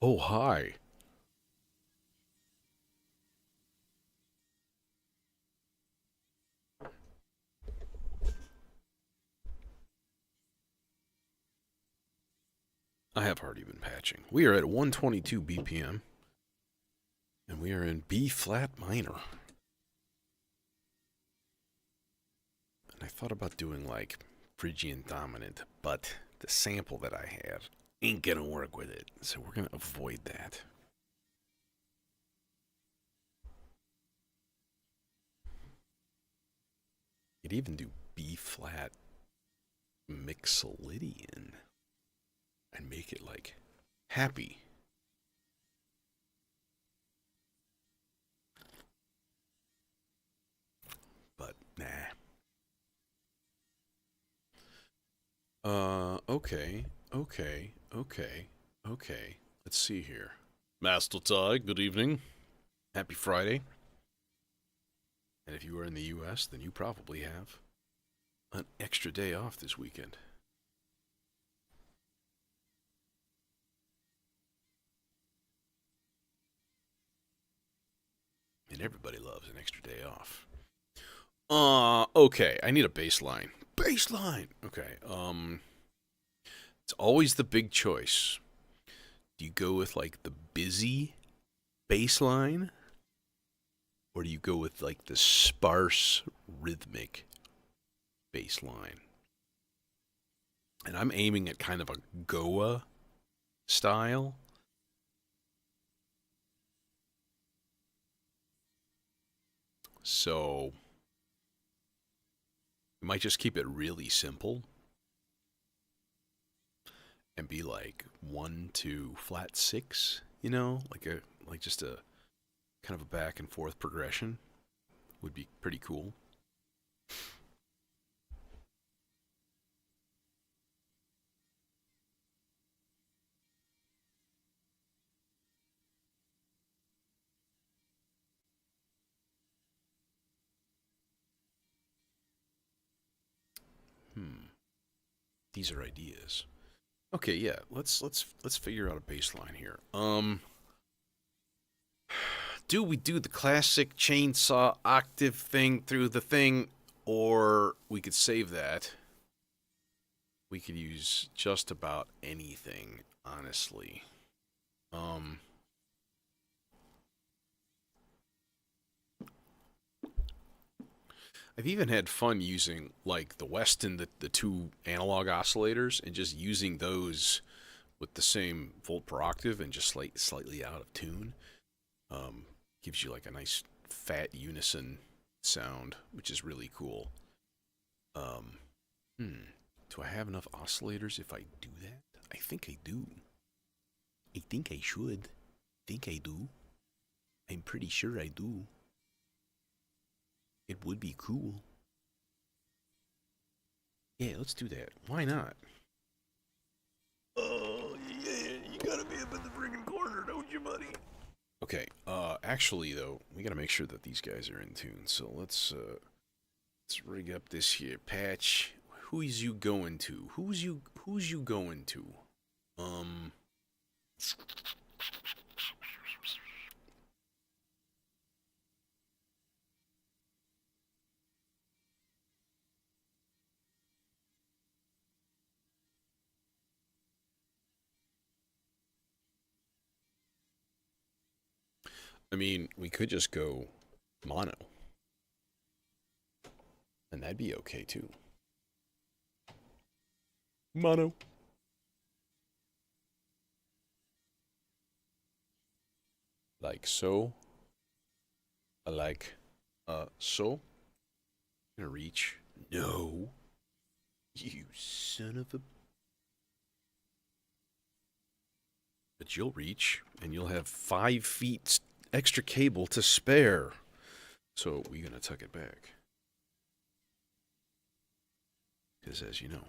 Oh, hi. I have already been patching. We are at 122 BPM, and we are in B flat minor. And I thought about doing like Phrygian dominant, but the sample that I have ain't gonna work with it, so we're gonna avoid that. You'd even do B flat mixolydian and make it like happy. But nah. Okay. Let's see here. Master Ty, good evening. Happy Friday. And if you are in the US, then you probably have an extra day off this weekend. And everybody loves an extra day off. Okay, I need a baseline. Baseline! Okay, it's always the big choice. Do you go with like the busy baseline? Or do you go with like the sparse rhythmic baseline? And I'm aiming at kind of a Goa style. So we might just keep it really simple and be like 1 2 flat 6, you know, like just a kind of a back and forth progression would be pretty cool. These are ideas. Okay, yeah, let's figure out a baseline here. Do we do the classic chainsaw octave thing through the thing, or we could save that? We could use just about anything, honestly. Um, I've even had fun using like the West and the two analog oscillators and just using those with the same volt per octave and just slightly out of tune. Gives you like a nice fat unison sound, which is really cool. Um, do I have enough oscillators if I do that? I think I do. I think I should. I think I do. I'm pretty sure I do. It would be cool. Yeah, let's do that. Why not? Oh, yeah, you gotta be up in the friggin' corner, don't you, buddy? Okay, actually, though, we gotta make sure that these guys are in tune, so let's rig up this here patch. Who's you going to? Who's you going to? Um... I mean, we could just go mono. And that'd be okay, too. Mono. Like so. Like, so. I'm gonna reach. No. You son of a... But you'll reach, and you'll have 5 feet extra cable to spare. So we're gonna tuck it back. Because as you know,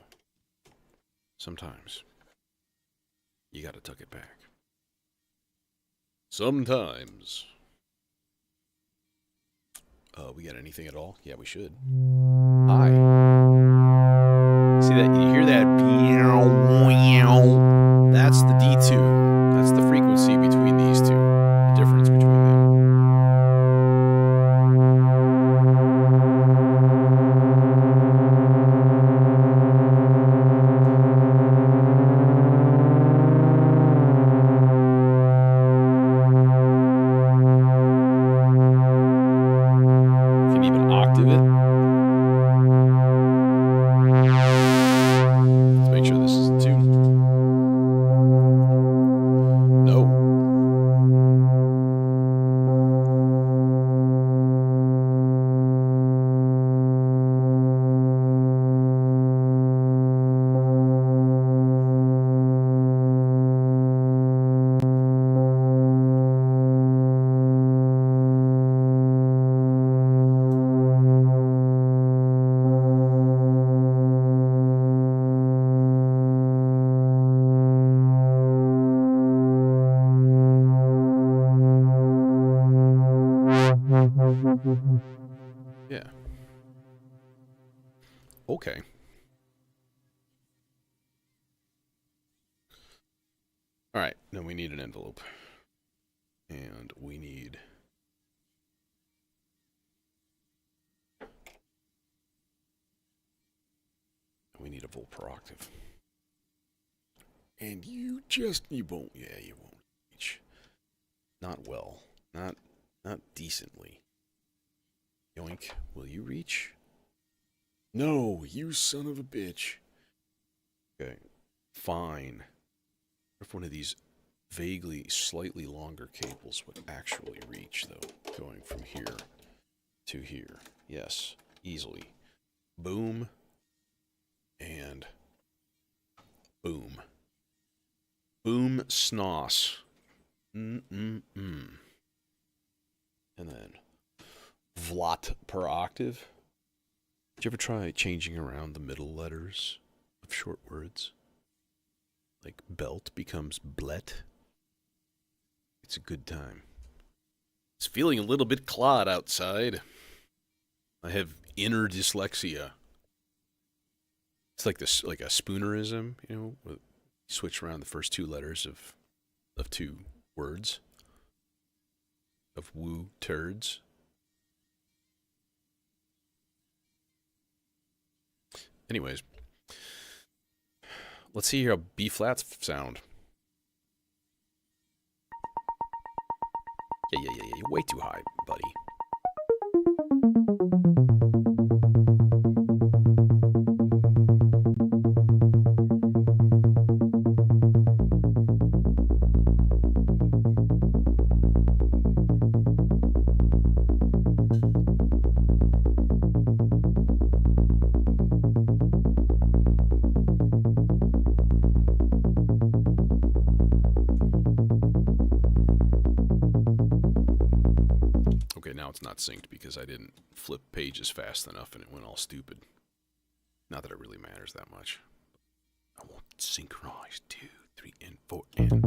sometimes you gotta tuck it back. Sometimes. We got anything at all? Yeah, we should. Hi. See that? You hear that? That's the D2. That's the frequency divot. Let's make sure this is in tune. No. Yeah. Okay. All right. Then we need an envelope. And we need... we need a volt per octave. And you won't, yeah, you won't reach. Not well. Not decently. Yoink, will you reach? No, you son of a bitch. Okay, fine. If one of these vaguely, slightly longer cables would actually reach, though, going from here to here. Yes, easily. Boom. And boom. Boom, snos. And then vlot per octave. Did you ever try changing around the middle letters of short words? Like belt becomes blet. It's a good time. It's feeling a little bit clod outside. I have inner dyslexia. It's like this, like a spoonerism, you know, where you switch around the first two letters of two words. Of woo turds. Anyways, let's see how B flats sound. Yeah, you're way too high, buddy. It's not synced because I didn't flip pages fast enough and it went all stupid. Not that it really matters that much. I want synchronize 2, 3, and 4, and...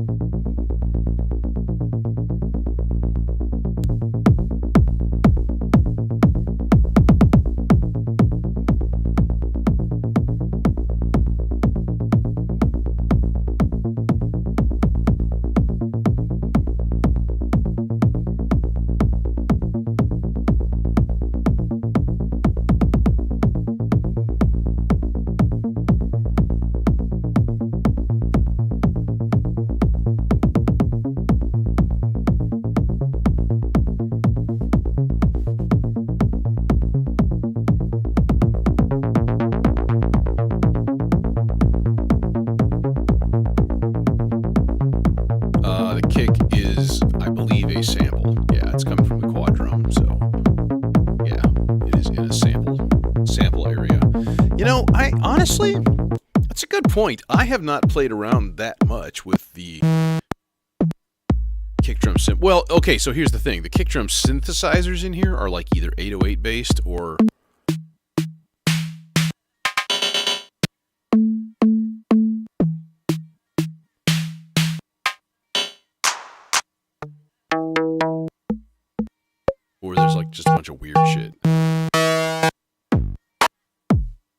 Honestly, that's a good point. I have not played around that much with the kick drum synth. Well, okay, so here's the thing. The kick drum synthesizers in here are like either 808 based or... or there's like just a bunch of weird shit.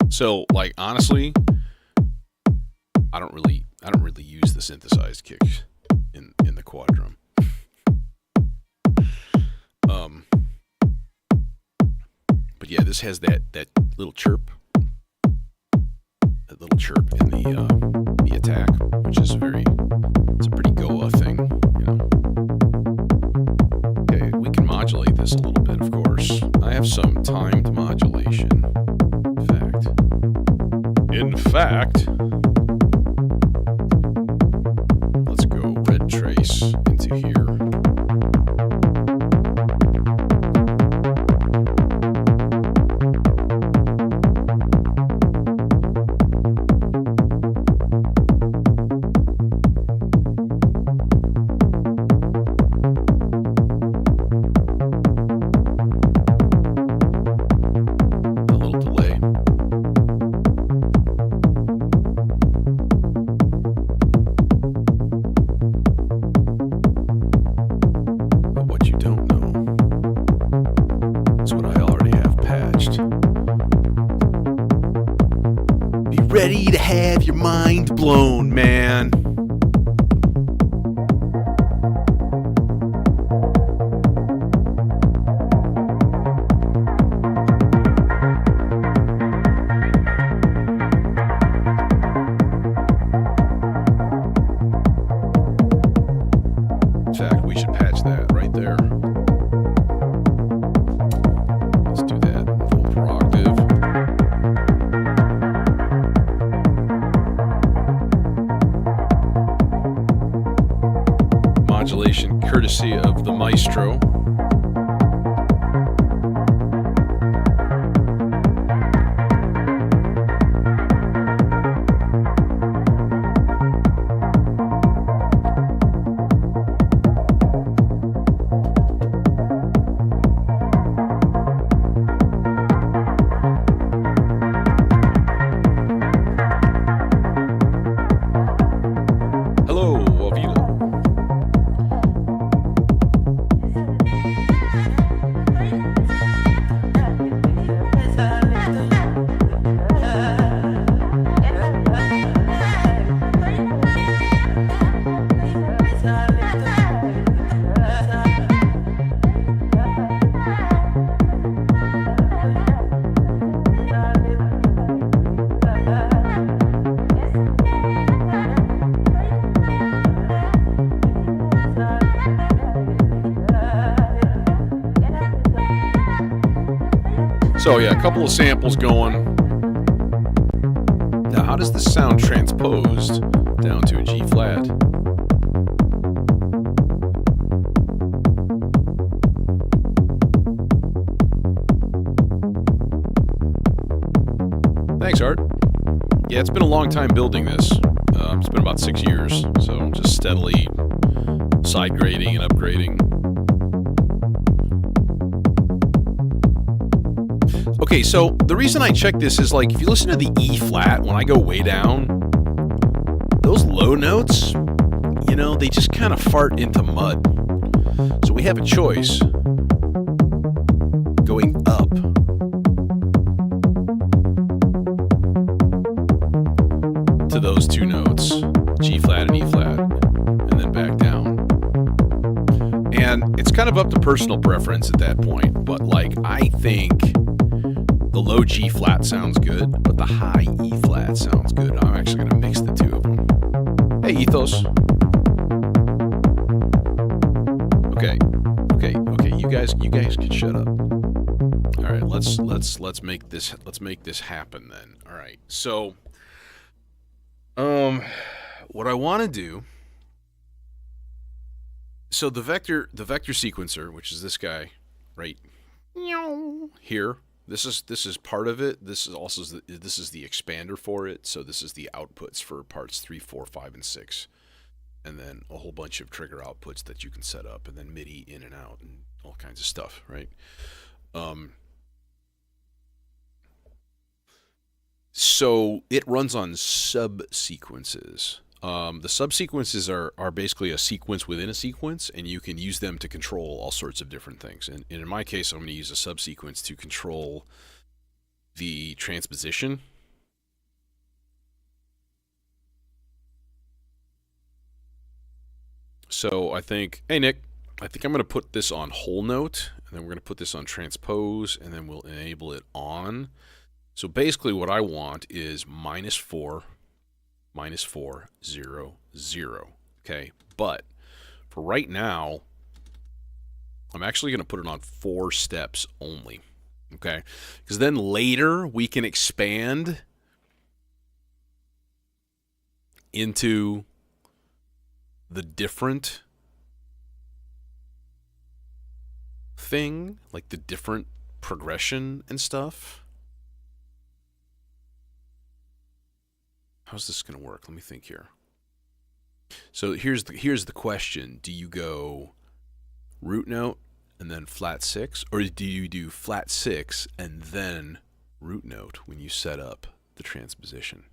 So, like, honestly, I don't really use the synthesized kicks in the quad drum. But yeah, this has that little chirp, in the attack, which is it's a pretty goa thing, you know. Okay, we can modulate this a little bit, of course. I have some timed mod modulation. In fact, let's go red trace into here. Ready to have your mind blown, man. In fact, we should patch that right there. Let's do that. Full per octave. Modulation courtesy of the maestro. Hello, Avila. So yeah, a couple of samples going. Now, how does this sound transposed down to a G flat? Thanks, Art. Yeah, it's been a long time building this. It's been about 6 years, so just steadily side grading and upgrading. Okay, so the reason I check this is, like, if you listen to the E flat, when I go way down, those low notes, you know, they just kind of fart into mud. So we have a choice going up to those two notes, G flat and E flat, and then back down. And it's kind of up to personal preference at that point, but, like, I think the low G flat sounds good, but the high E flat sounds good. I'm actually going to mix the two of them. Hey, Ethos. Okay. You guys can shut up. All right, let's make this happen then. All right. So, what I want to do. So the vector sequencer, which is this guy, right here. This is part of it. This is also the expander for it. So this is the outputs for parts 3, 4, 5, and 6, and then a whole bunch of trigger outputs that you can set up, and then MIDI in and out, and all kinds of stuff, right? So it runs on subsequences. The subsequences are basically a sequence within a sequence, and you can use them to control all sorts of different things. And in my case, I'm going to use a subsequence to control the transposition. So I think, hey Nick, I think I'm going to put this on whole note, and then we're going to put this on transpose, and then we'll enable it on. So basically what I want is -4, -4, 0, 0. Okay, but for right now, I'm actually going to put it on 4 steps only. Okay? Because then later we can expand into the different thing, like the different progression and stuff. How's this going to work? Let me think here. So here's the question. Do you go root note and then flat 6, or do you do flat 6 and then root note when you set up the transposition?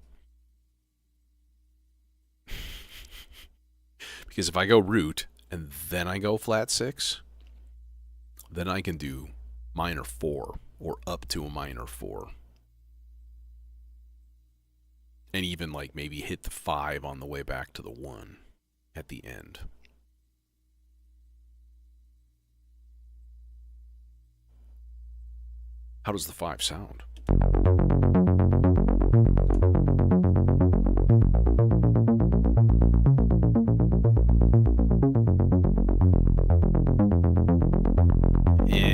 Because if I go root and then I go flat 6, then I can do minor 4 or up to a minor 4. And even like maybe hit the 5 on the way back to the 1 at the end. How does the 5 sound?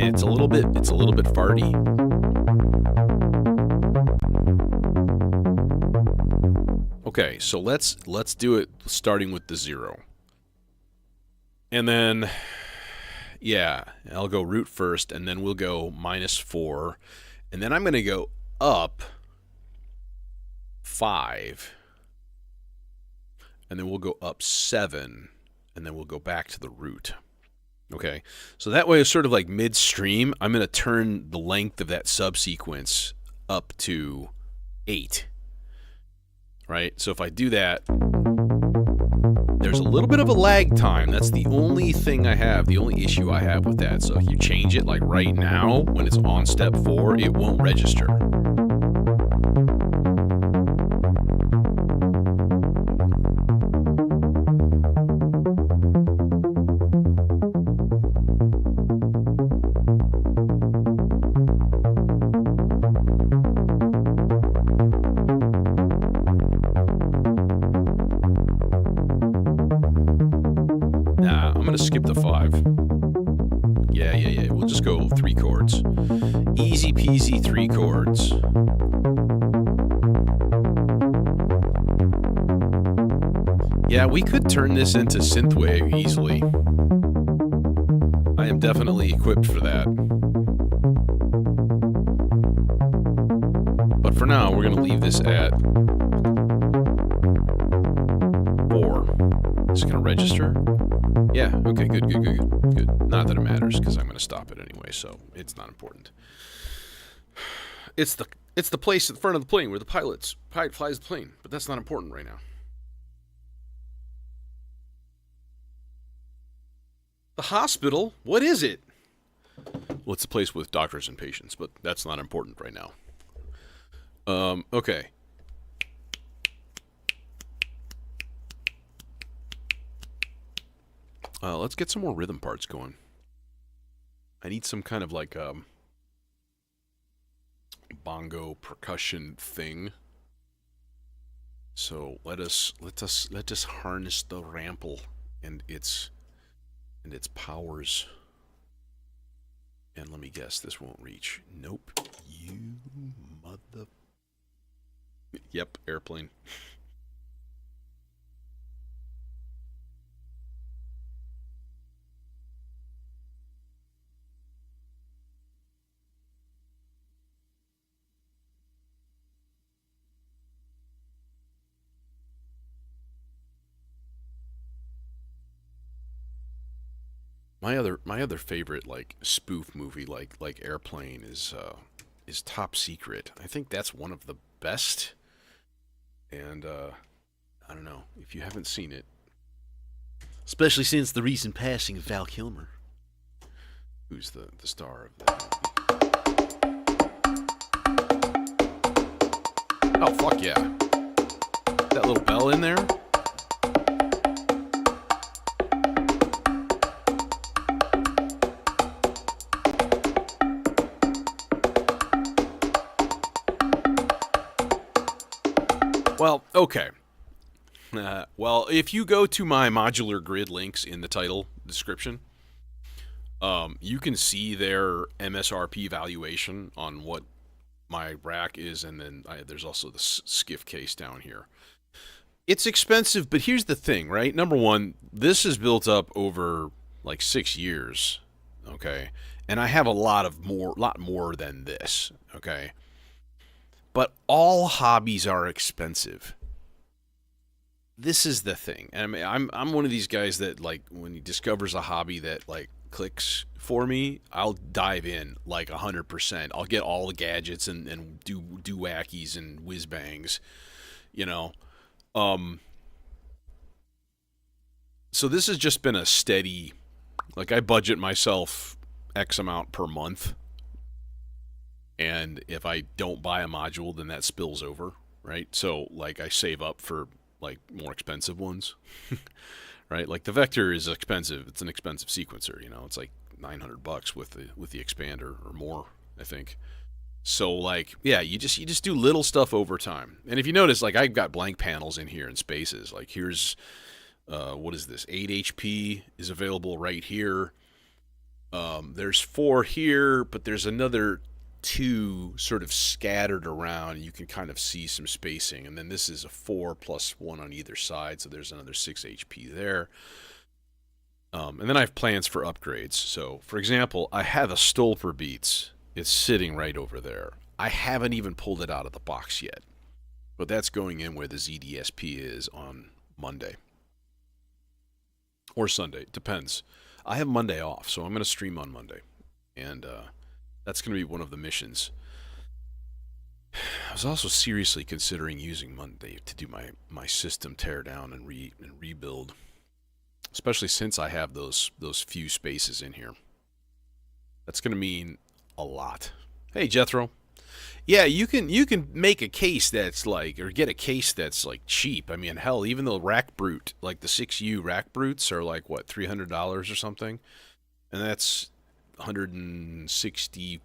It's a little bit farty. Okay, so let's do it starting with the 0. And then yeah, I'll go root first, and then we'll go minus 4, and then I'm going to go up 5, and then we'll go up 7, and then we'll go back to the root. Okay, so that way it's sort of like midstream. I'm going to turn the length of that subsequence up to 8. Right? So if I do that, there's a little bit of a lag time. That's the only thing I have, the only issue I have with that. So if you change it like right now, when it's on step 4, it won't register. Skip the 5. Yeah. We'll just go 3 chords. Easy peasy 3 chords. Yeah, we could turn this into synthwave easily. I am definitely equipped for that. But for now, we're going to leave this at 4. It's going to register. Yeah, okay, good. Not that it matters, because I'm going to stop it anyway, so it's not important. It's the place at the front of the plane where the pilot flies the plane, but that's not important right now. The hospital? What is it? Well, it's a place with doctors and patients, but that's not important right now. Okay. Let's get some more rhythm parts going. I need some kind of like bongo percussion thing. So let us harness the rample and its powers. And let me guess, this won't reach. Nope. You mother. Yep, airplane. My other favorite like spoof movie like Airplane is Top Secret. I think that's one of the best. And I don't know if you haven't seen it, especially since the recent passing of Val Kilmer, who's the star of that. Oh fuck yeah! That little bell in there. Well, okay. Well, if you go to my modular grid links in the title description, You can see their MSRP valuation on what my rack is, and then there's also the skiff case down here. It's expensive, but here's the thing, right? Number one, this is built up over like 6 years, okay, and I have a lot more than this, okay. But all hobbies are expensive. This is the thing. I mean, I'm one of these guys that like when he discovers a hobby that like clicks for me, I'll dive in like 100%. I'll get all the gadgets and do wackies and whiz bangs, you know. Um, so this has just been a steady, like I budget myself X amount per month, and if I don't buy a module, then that spills over, right? So like I save up for like more expensive ones, right? Like the Vector is expensive. It's an expensive sequencer, you know. It's like $900 with the expander or more, I think. So like, yeah, you just do little stuff over time. And if you notice, like I've got blank panels in here and spaces. Like here's what is this? 8 HP is available right here. There's 4 here, but there's another 2 sort of scattered around. You can kind of see some spacing. And then this is a 4 plus 1 on either side, so there's another 6 HP there. And then I have plans for upgrades. So, for example, I have a Stolper Beats. It's sitting right over there. I haven't even pulled it out of the box yet. But that's going in where the ZDSP is on Monday. Or Sunday. It depends. I have Monday off, so I'm going to stream on Monday. And that's going to be one of the missions. I was also seriously considering using Monday to do my system teardown and rebuild. Especially since I have those few spaces in here. That's going to mean a lot. Hey, Jethro. Yeah, you can make a case that's like, or get a case that's like cheap. I mean, hell, even the Rack Brute, like the 6U Rack Brutes are like, what, $300 or something? And that's 160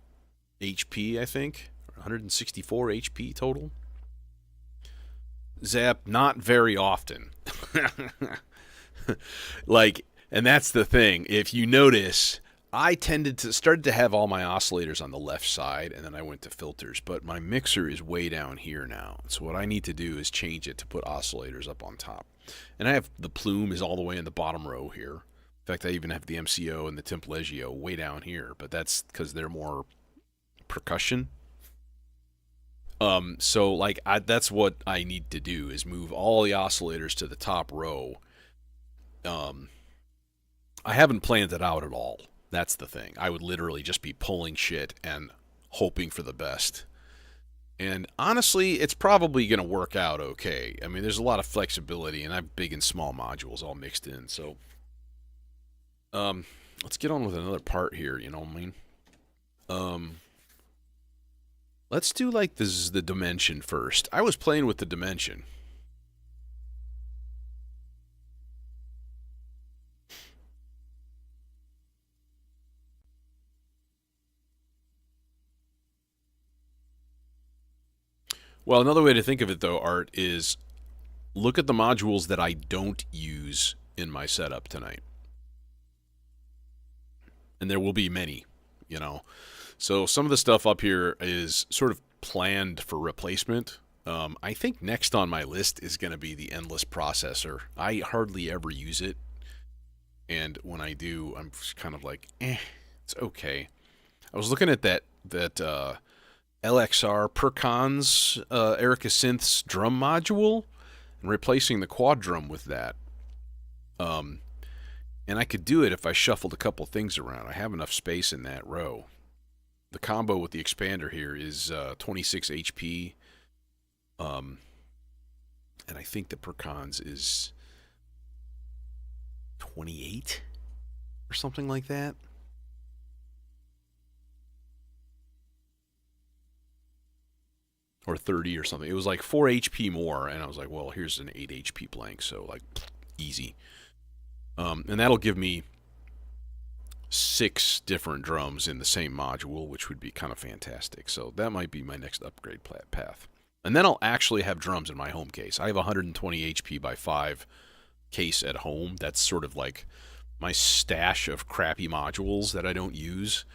HP, I think. 164 HP total. Zap, not very often. Like, and that's the thing. If you notice, I started to have all my oscillators on the left side, and then I went to filters. But my mixer is way down here now. So what I need to do is change it to put oscillators up on top. And I have the plume is all the way in the bottom row here. In fact, I even have the MCO and the Templegio way down here. But that's because they're more percussion. So like that's what I need to do is move all the oscillators to the top row. I haven't planned it out at all. That's the thing. I would literally just be pulling shit and hoping for the best. And honestly, it's probably going to work out okay. I mean, there's a lot of flexibility, and I have big and small modules all mixed in. So, let's get on with another part here. You know what I mean? Let's do like the dimension first. I was playing with the dimension. Well, another way to think of it, though, Art, is look at the modules that I don't use in my setup tonight. And there will be many, you know. So some of the stuff up here is sort of planned for replacement. I think next on my list is going to be the endless processor. I hardly ever use it. And when I do, I'm just kind of like, it's okay. I was looking at that LXR Percons Erica Synth's drum module and replacing the quad drum with that. And I could do it if I shuffled a couple things around. I have enough space in that row. The combo with the expander here is 26 HP. And I think the Percons is 28 or something like that. Or 30 or something. It was like 4 HP more, and I was like, well, here's an 8 HP blank, so like easy. And that'll give me 6 different drums in the same module, which would be kind of fantastic. So that might be my next upgrade path. And then I'll actually have drums in my home case. I have a 120 HP by 5 case at home. That's sort of like my stash of crappy modules that I don't use.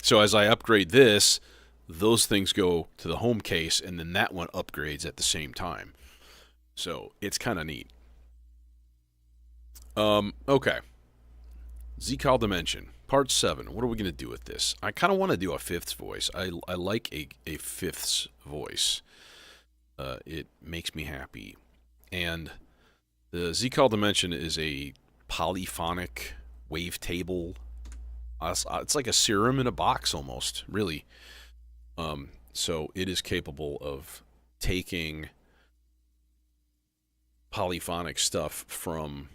So as I upgrade this, those things go to the home case, and then that one upgrades at the same time. So it's kind of neat. Okay. Z-Call Dimension, Part 7. What are we going to do with this? I kind of want to do a fifths voice. I like a fifths voice. It makes me happy. And the Z-Call Dimension is a polyphonic wavetable. It's like a serum in a box almost, really. So it is capable of taking polyphonic stuff from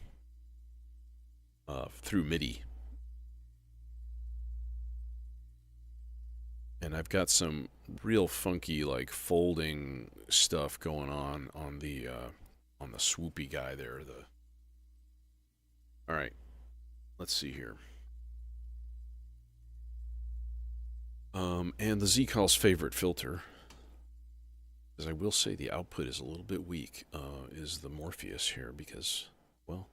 through MIDI. And I've got some real funky like folding stuff going on the swoopy guy there. All right, let's see here. And the Z-Call's favorite filter, as I will say the output is a little bit weak, is the Morpheus here because, well,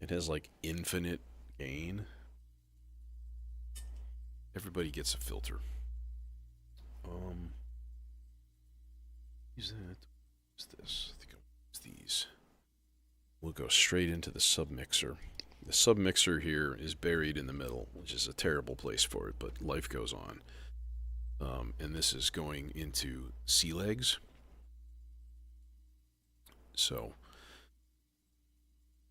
it has like infinite gain. Everybody gets a filter. Use that. What's this? I think I'll use these. We'll go straight into the submixer. The submixer here is buried in the middle, which is a terrible place for it, but life goes on. And this is going into C legs. So,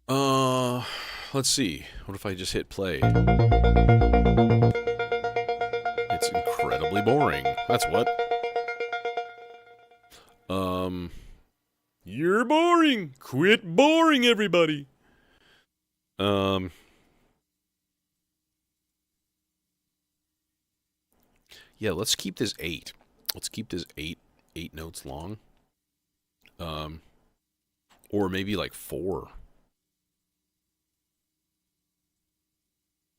let's see. What if I just hit play? It's incredibly boring. That's what. You're boring. Quit boring, everybody. Yeah, let's keep this 8. Let's keep this 8 notes long. Or maybe like 4.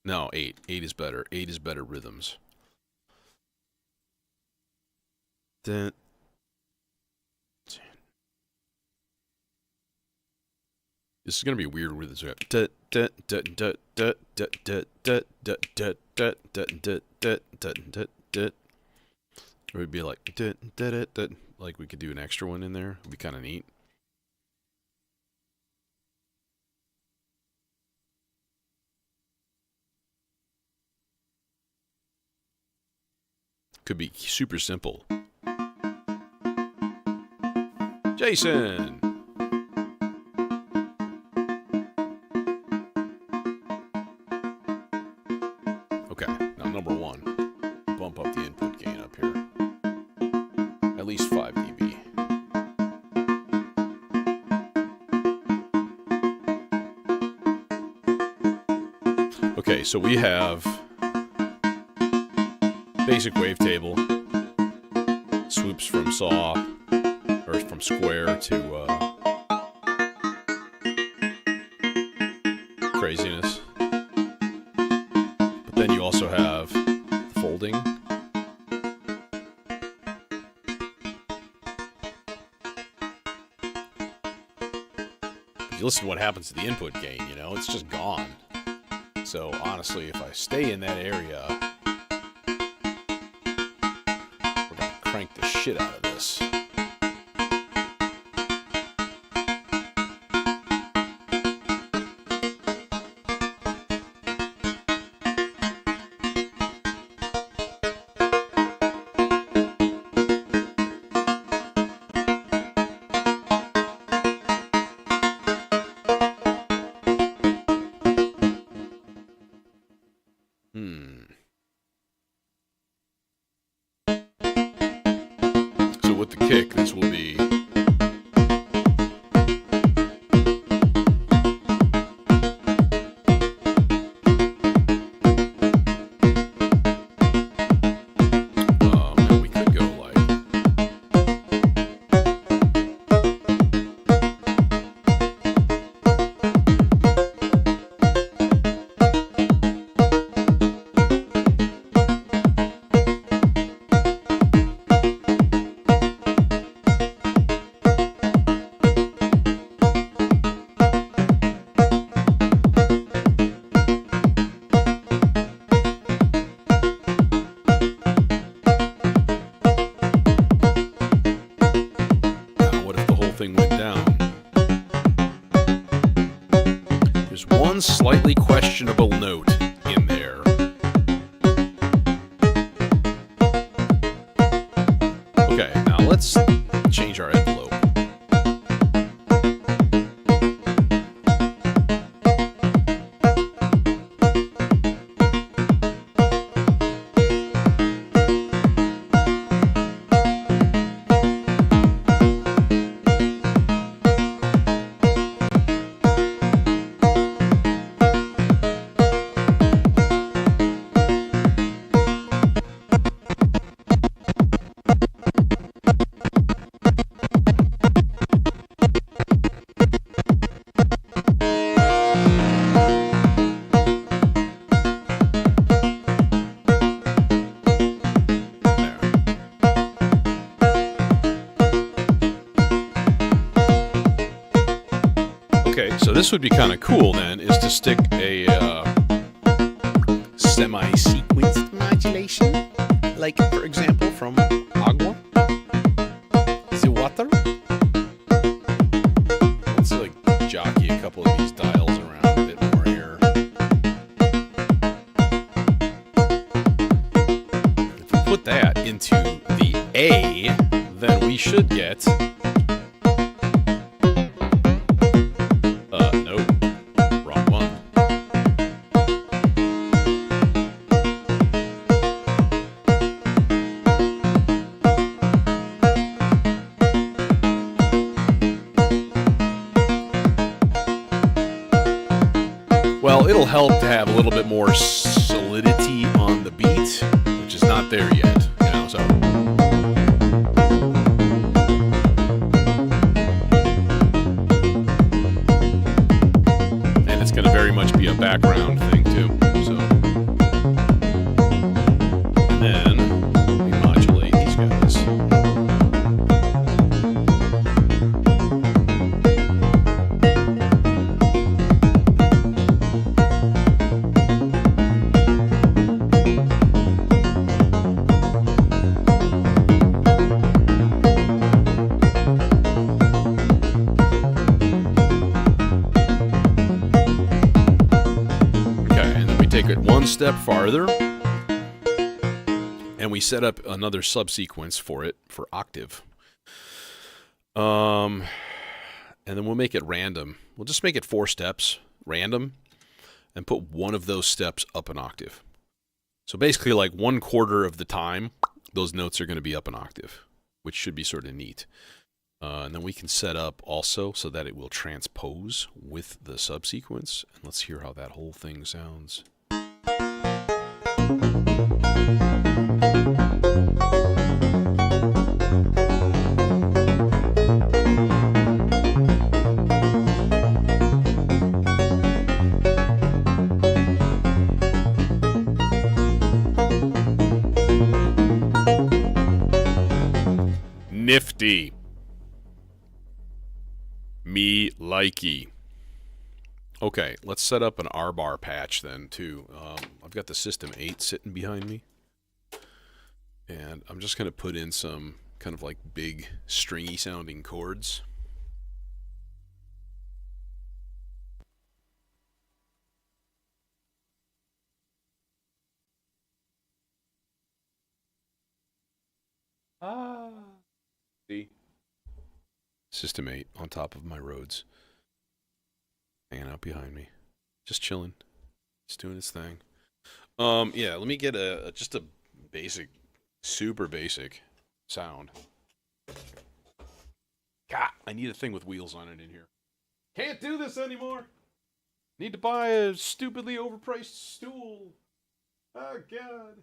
No, 8. 8 is better. 8 is better rhythms. Then this is gonna be weird with this. It would be like we could do an extra one in there. It'd be kind of neat. Could be super simple. Jason. Okay, now number 1, bump up the input gain up here. At least 5 dB. Okay, so we have basic wavetable, swoops from saw, or from square to craziness. But then you also have folding. If you listen to what happens to the input gain, you know, it's just gone. So honestly, if I stay in that area, we're gonna crank the shit out of this. So with the kick, this will be and we could go like questionable note in there. Okay, now let's change our envelope. Okay, so this would be kind of cool then, is to stick a semi-sequenced modulation, like, for example, from Agua. The water. Let's, like, jockey a couple of these dials around a bit more here. If we put that into the A, then we should get... Well, it'll help to have a little bit more solidity on the beat, which is not there yet, you know, so. And it's going to very much be a background thing, too, so. And then we modulate these guys. Take it one step farther, and we set up another subsequence for it for octave. And then we'll make it random. We'll just make it 4 steps, random, and put one of those steps up an octave. So basically, like 1/4 of the time, those notes are going to be up an octave, which should be sort of neat. And then we can set up also so that it will transpose with the subsequence. And let's hear how that whole thing sounds. Nifty. Me likey. Okay, let's set up an R-bar patch then, too. I've got the System 8 sitting behind me. And I'm just going to put in some kind of like big, stringy-sounding chords. See? System 8 on top of my Rhodes. Hanging out behind me. Just chilling. Just doing its thing. Yeah, let me get just a basic, super basic sound. God, I need a thing with wheels on it in here. Can't do this anymore. Need to buy a stupidly overpriced stool. Oh, God.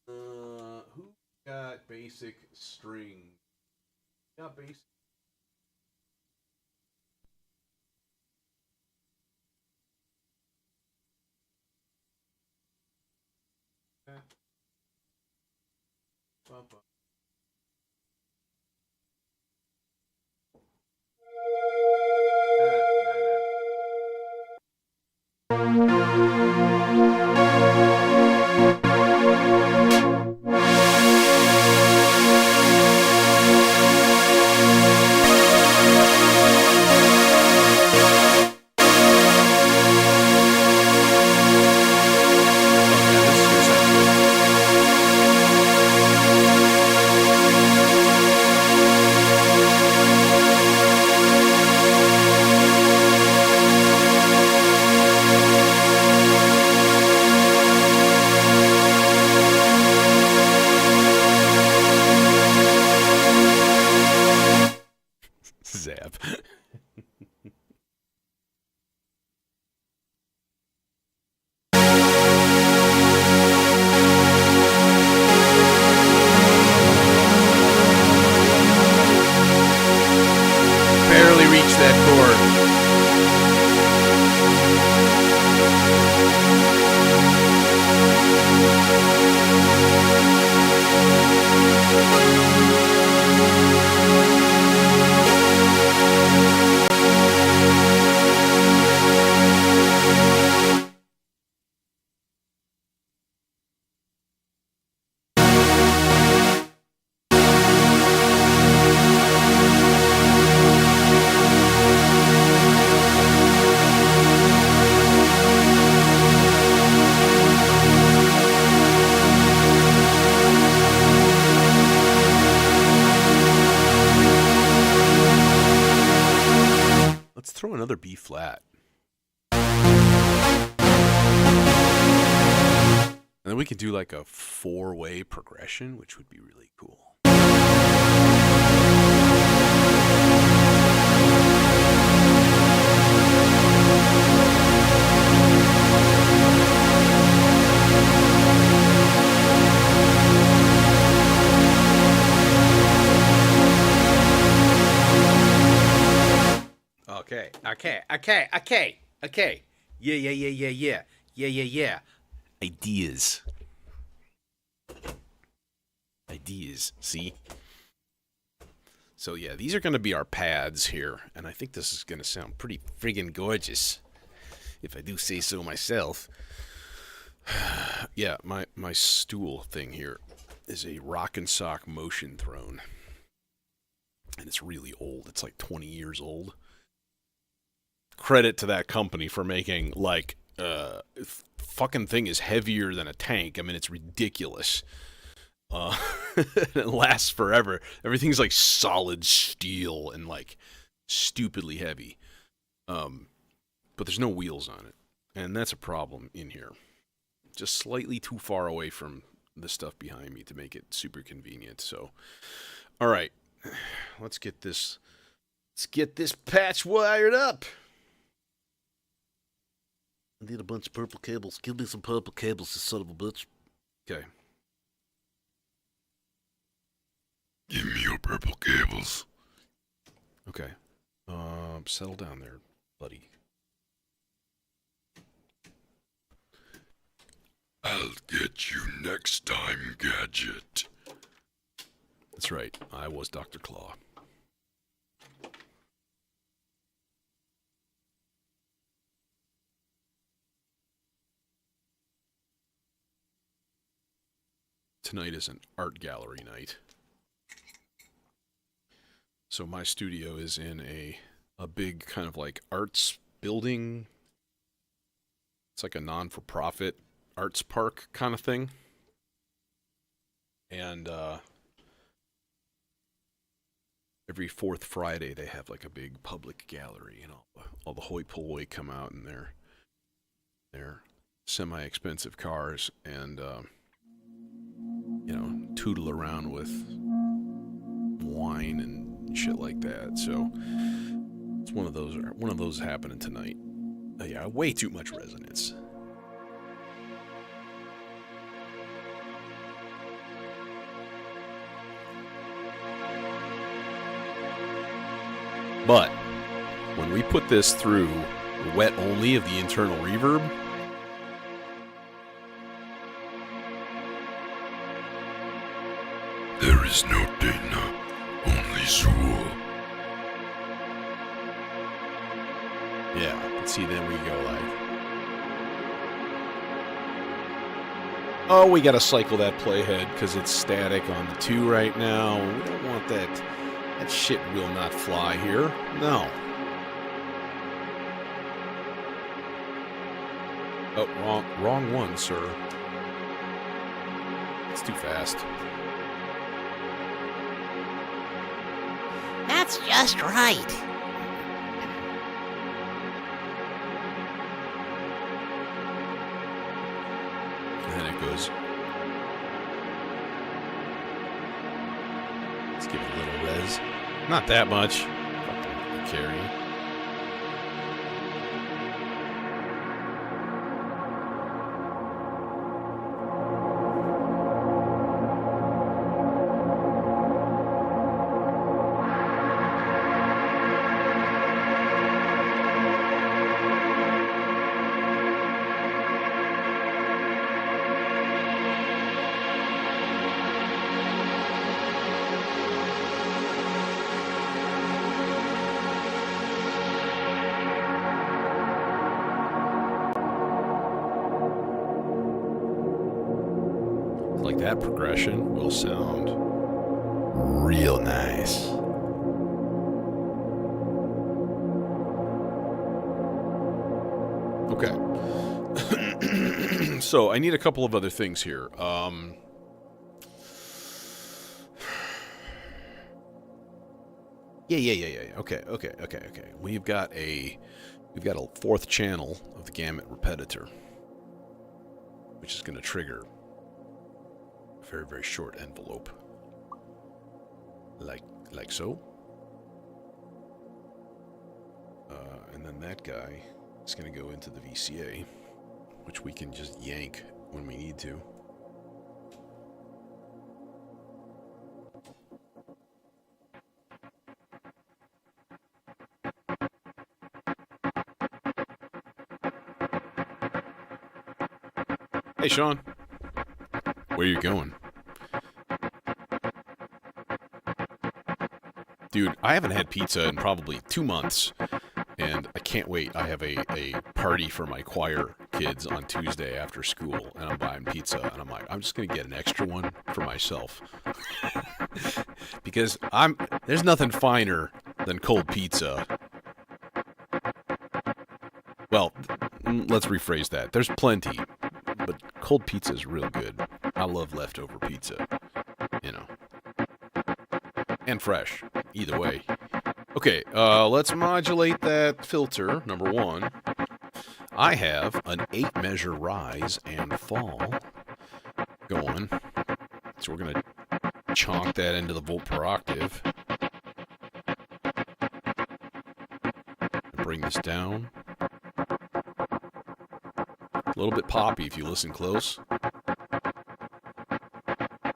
Who got basic string? Got basic. B flat. And then we could do like a 4-way progression, which would be really cool. Okay. Yeah. Ideas, see? So yeah, these are going to be our pads here, and I think this is going to sound pretty friggin' gorgeous, if I do say so myself. Yeah, my stool thing here is a rock and sock motion throne, and it's really old. It's like 20 years old. Credit to that company for making, like, fucking thing is heavier than a tank. I mean, it's ridiculous. It lasts forever. Everything's like solid steel and like stupidly heavy. But there's no wheels on it, and that's a problem in here. Just slightly too far away from the stuff behind me to make it super convenient. So, all right, let's get this patch wired up. I need a bunch of purple cables. Give me some purple cables, you son of a bitch. Okay. Give me your purple cables. Okay. Settle down there, buddy. I'll get you next time, Gadget. That's right. I was Dr. Claw. Tonight is an art gallery night. So my studio is in a big kind of like arts building. It's like a non-for-profit arts park kind of thing. And every fourth Friday they have like a big public gallery, and all the hoi polloi come out in their semi-expensive cars and tootle around with wine and shit like that. So it's one of those happening tonight. Yeah, way too much resonance. But when we put this through wet only of the internal reverb, there is no Dana, only Zool. yeah, but see, then we go like, oh, we gotta cycle that playhead because it's static on the 2 right now. We don't want that. That shit will not fly here. No. Oh, wrong one, sir. It's too fast. That's just right. And then it goes. Let's give it a little res. Not that much. Fucking carry. Like that progression will sound real nice. Okay. So I need a couple of other things here. Yeah. Okay. We've got a fourth channel of the gamut repetitor, which is going to trigger a very, very short envelope, like so. And then that guy is going to go into the VCA, which we can just yank when we need to. Hey, Sean. Where you going? Dude, I haven't had pizza in probably 2 months, and I can't wait. I have a party for my choir kids on Tuesday after school, and I'm buying pizza, and I'm like, I'm just going to get an extra one for myself. Because there's nothing finer than cold pizza. Well, let's rephrase that. There's plenty, but cold pizza is real good. I love leftover pizza, you know. And fresh, either way. Okay, let's modulate that filter, number one. I have an 8-measure rise and fall going. So we're going to chonk that into the volt per octave. Bring this down. A little bit poppy if you listen close.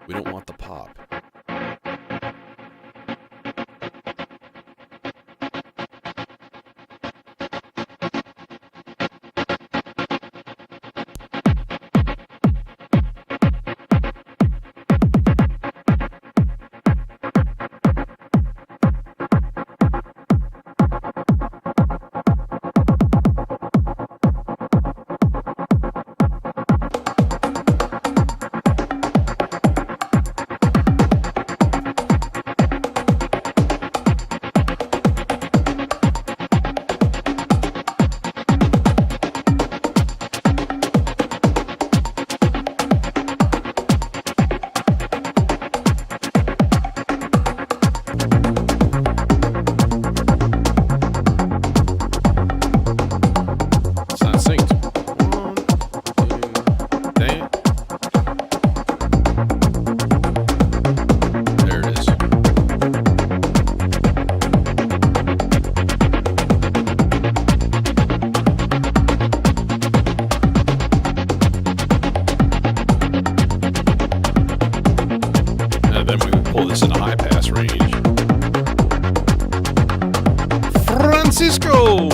We don't want the pop. Francisco!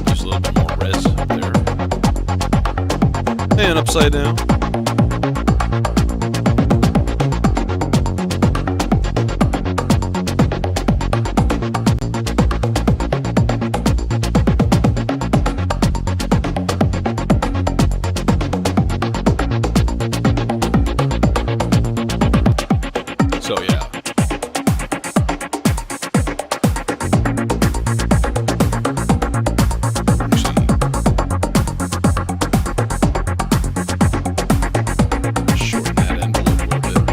Just a little bit more res up there. And upside down. So yeah. Shorten that envelope a little bit.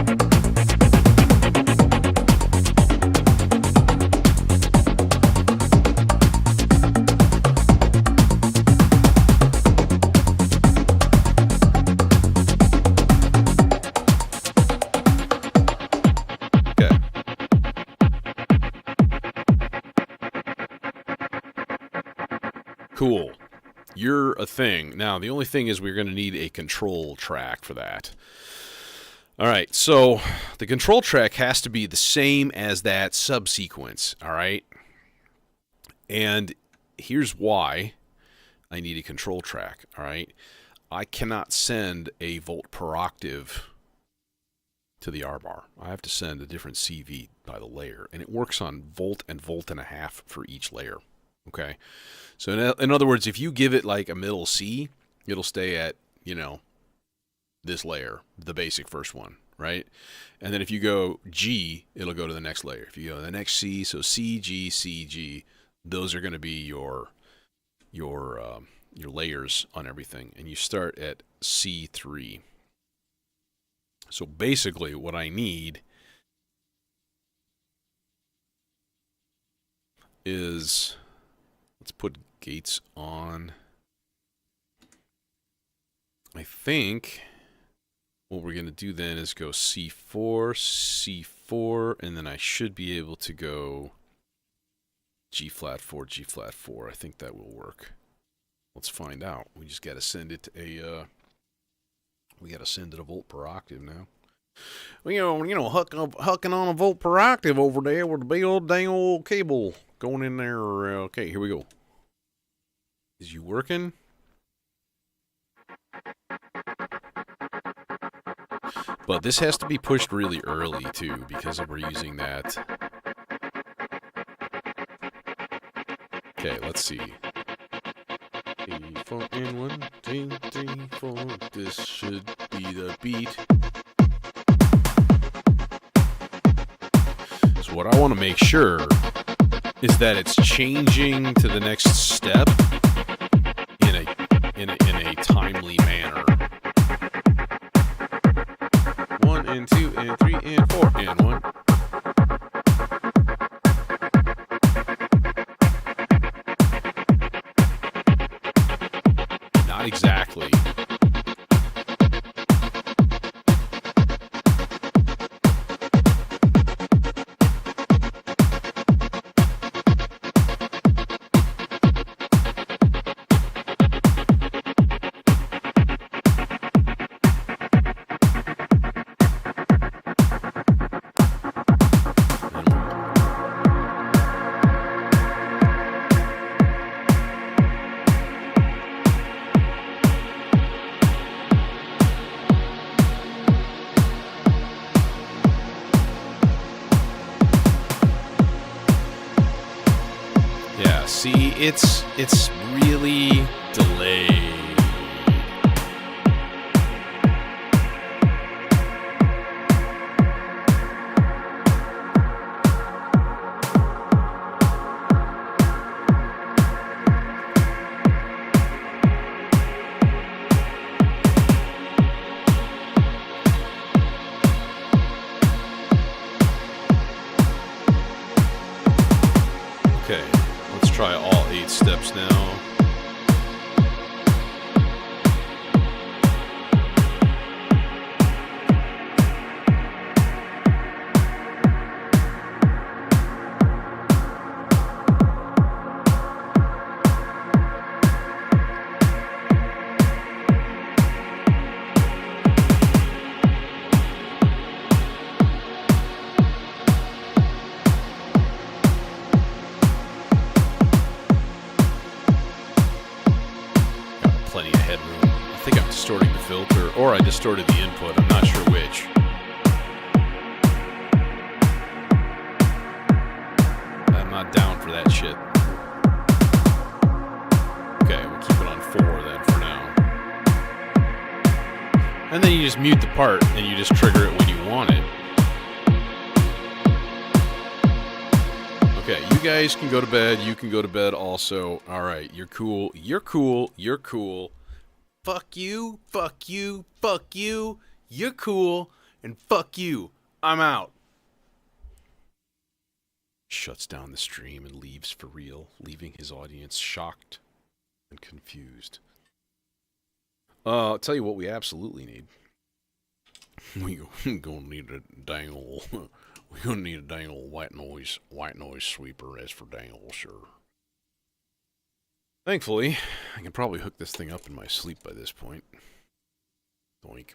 Okay. Cool. You're a thing. Now, the only thing is we're going to need a control track for that. All right, so the control track has to be the same as that subsequence, all right? And here's why I need a control track, all right? I cannot send a volt per octave to the R bar. I have to send a different CV by the layer, and it works on volt and volt and a half for each layer, okay? So in other words, if you give it like a middle C, it'll stay at, you know, this layer, the basic first one, right? And then if you go G, it'll go to the next layer. If you go to the next C, so C, G, C, G, those are going to be your layers on everything. And you start at C3. So basically what I need is, let's put gates on. I think what we're going to do then is go C4, C4, and then I should be able to go G flat 4, G flat 4. I think that will work. Let's find out. We just got to send it a volt per octave now. Hucking on a volt per octave over there with a big old dang old cable going in there. Okay, here we go. Is you working? But this has to be pushed really early too, because we're using that. Okay, let's see. 3, 4, and 1, 2, 3, 4. This should be the beat. So what I want to make sure is that it's changing to the next step in a timely manner. 1 and 2 and 3 and 4 and 1. Not exactly. Yeah, see, it's really delayed. Okay, let's try all 8 steps now. Plenty of headroom. I think I'm distorting the filter, or I distorted the input. I'm not sure which. I'm not down for that shit. Okay, we'll keep it on 4 then for now. And then you just mute the part, and you just trigger it when you want it. Okay, you guys can go to bed. You can go to bed also. All right, you're cool. You're cool. You're cool. Fuck you. Fuck you. Fuck you. You're cool. And fuck you. I'm out. Shuts down the stream and leaves for real, leaving his audience shocked and confused. I'll tell you what we absolutely need. We gonna need a dang old... We're gonna need a dang old white noise sweeper, as for dang old sure. Thankfully, I can probably hook this thing up in my sleep by this point. Doink.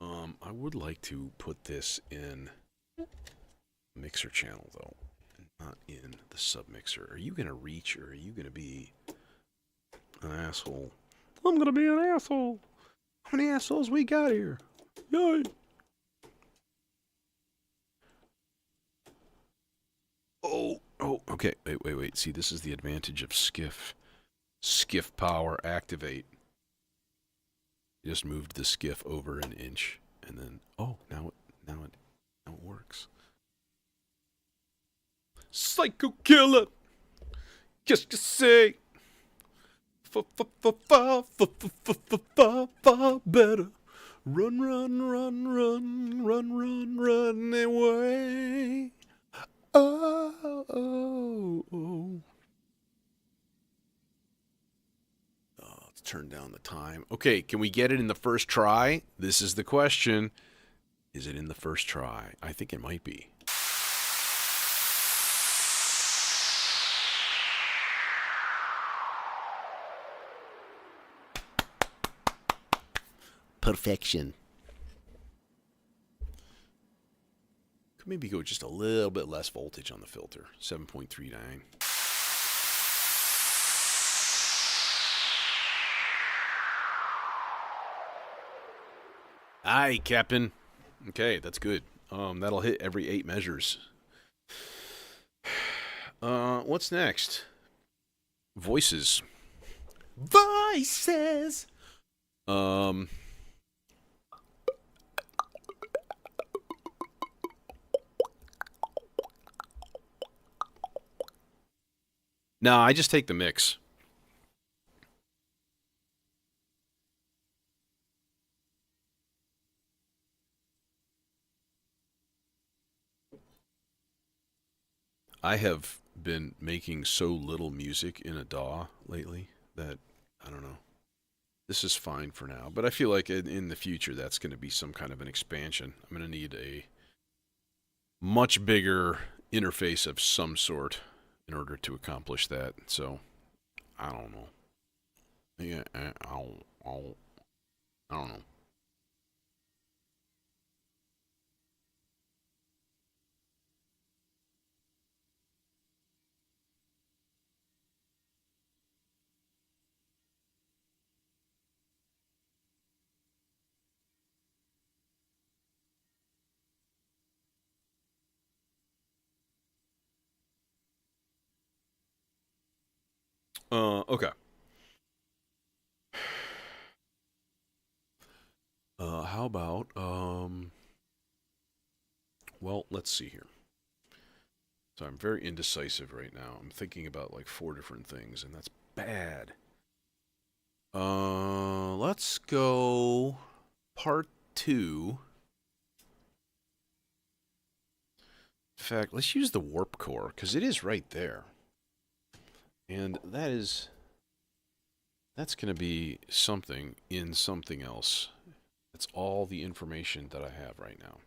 I would like to put this in mixer channel though, not in the submixer. Are you gonna reach, or are you gonna be an asshole? I'm gonna be an asshole. How many assholes we got here? Yay! Oh, okay. Wait. See, this is the advantage of skiff. Skiff power activate. Just moved the skiff over an inch, and then now it works. Psycho killer. Just to say, far better. Run, run, run, run, run, run, run away. Oh, oh, oh. Let's turn down the time. Okay, can we get it in the first try? This is the question. Is it in the first try? I think it might be. Perfection. Could maybe go just a little bit less voltage on the filter. 7.39. Aye, Captain. Okay, that's good. That'll hit every 8 measures. What's next? Voices. Voices. No, I just take the mix. I have been making so little music in a DAW lately that, I don't know. This is fine for now, but I feel like in the future that's going to be some kind of an expansion. I'm going to need a much bigger interface of some sort in order to accomplish that. So, I don't know. Yeah, I don't know. Okay. How about well, let's see here. So I'm very indecisive right now. I'm thinking about like 4 different things, and that's bad. Let's go part 2. In fact, let's use the warp core because it is right there, and that's going to be something in something else. That's all the information that I have right now.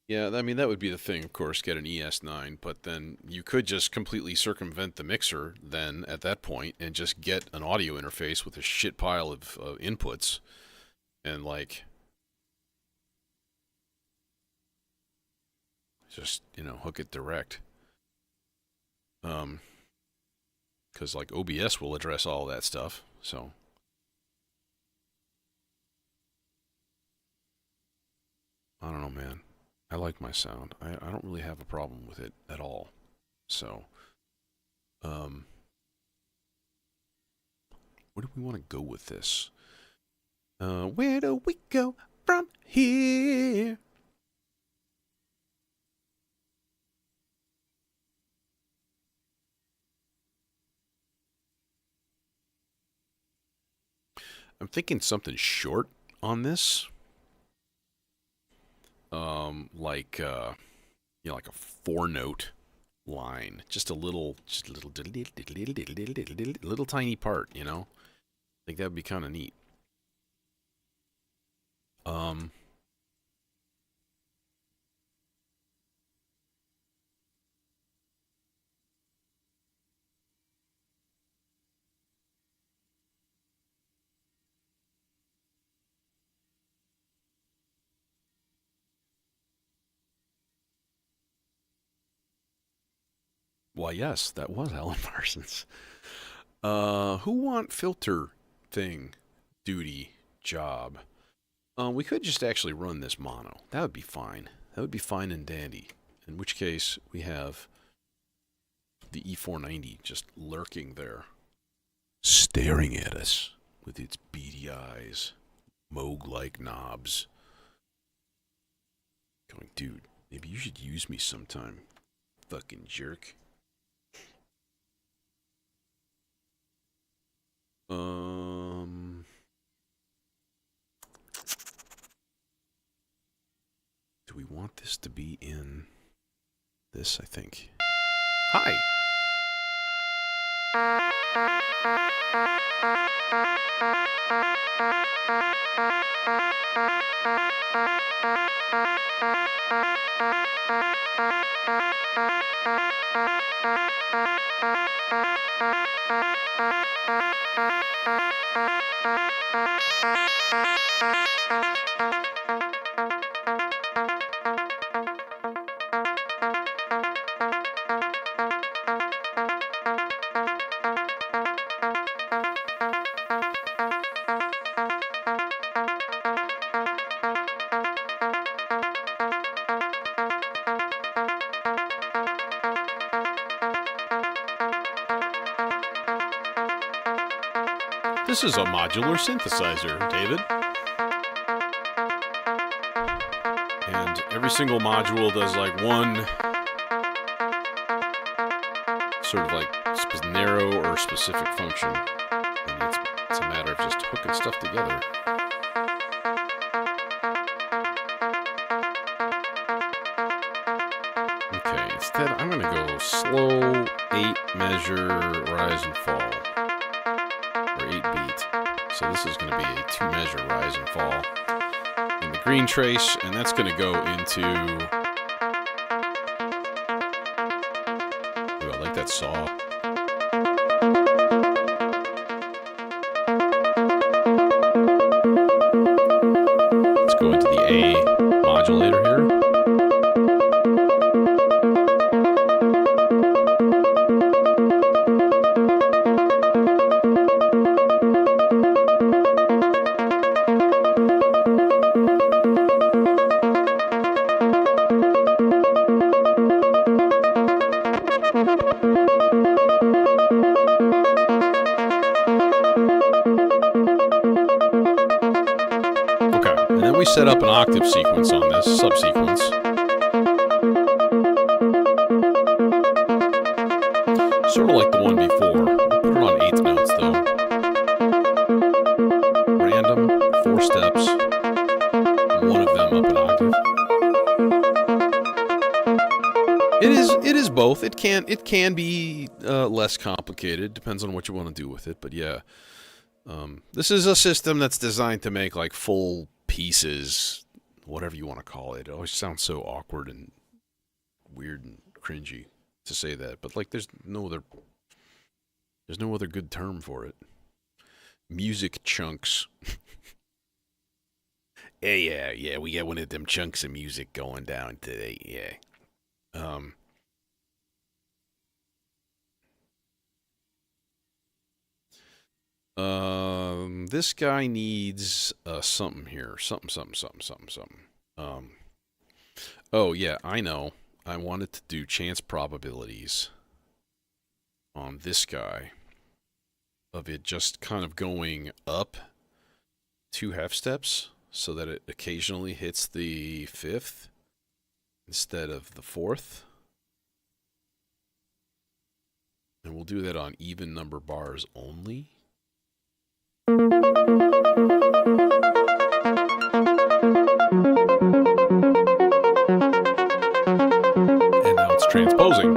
Yeah, I mean, that would be the thing, of course, get an ES9, but then you could just completely circumvent the mixer then at that point and just get an audio interface with a shit pile of inputs and, like, just, hook it direct. Because, like, OBS will address all that stuff, so. I don't know, man. I like my sound. I don't really have a problem with it at all. So, um, where do we want to go with this? Where do we go from here? I'm thinking something short on this. Like a 4-note line, just a little tiny part. I think that would be kind of neat. Um, well, yes, that was Alan Parsons. Who want filter thing, duty, job? We could just actually run this mono. That would be fine. That would be fine and dandy. In which case, we have the E490 just lurking there, staring at us with its beady eyes, Moog-like knobs. Going, dude, maybe you should use me sometime, fucking jerk. Um, want this to be in this, I think. Hi. This is a modular synthesizer, David. And every single module does like one sort of like narrow or specific function. And it's a matter of just hooking stuff together. Okay, instead I'm going to go slow, 8 measure, rise and fall. 8 beat. So this is going to be a 2 measure rise and fall in the green trace, and that's going to go into... Ooh, I like that saw. Let's go into the A modulator here. Set up an octave sequence on this, subsequence. Sort of like the one before. We'll put it on 8th notes though. Random, 4 steps, one of them up an octave. It is both. It can be less complicated, depends on what you want to do with it, but yeah. This is a system that's designed to make like full pieces, whatever you want to call it. It always sounds so awkward and weird and cringy to say that, but like there's no other good term for it. Music chunks. yeah, we got one of them chunks of music going down today. Yeah. This guy needs something here. Something. Oh yeah, I know. I wanted to do chance probabilities on this guy of it just kind of going up 2 half steps so that it occasionally hits the 5th instead of the 4th. And we'll do that on even number bars only. And now it's transposing.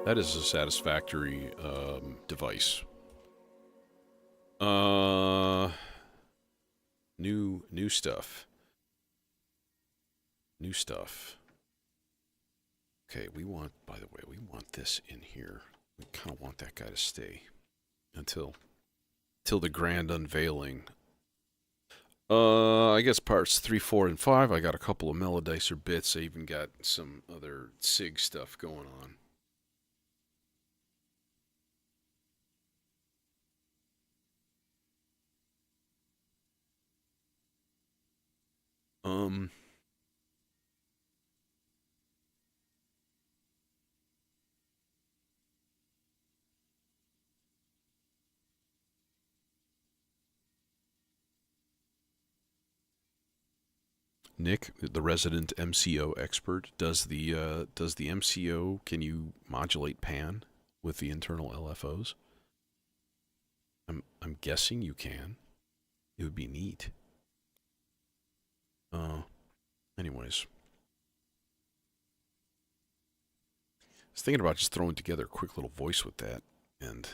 That is a satisfactory device. New stuff. New stuff. Okay, by the way, we want this in here. We kind of want that guy to stay until the grand unveiling. I guess parts 3, 4, and 5. I got a couple of melodicer bits. I even got some other SIG stuff going on. Nick, the resident MCO expert, does the MCO, can you modulate pan with the internal LFOs? I'm guessing you can. It would be neat. Anyways. I was thinking about just throwing together a quick little voice with that and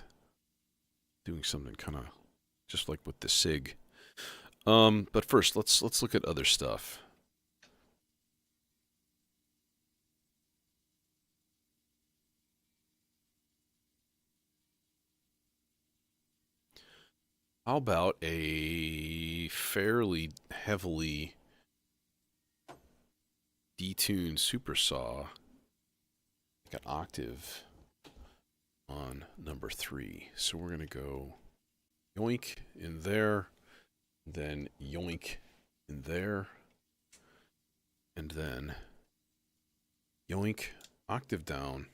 doing something kind of just like with the SIG. But first, let's look at other stuff. How about a fairly heavily detuned super saw, like an octave on number 3. So we're gonna go yoink in there, then yoink in there, and then yoink octave down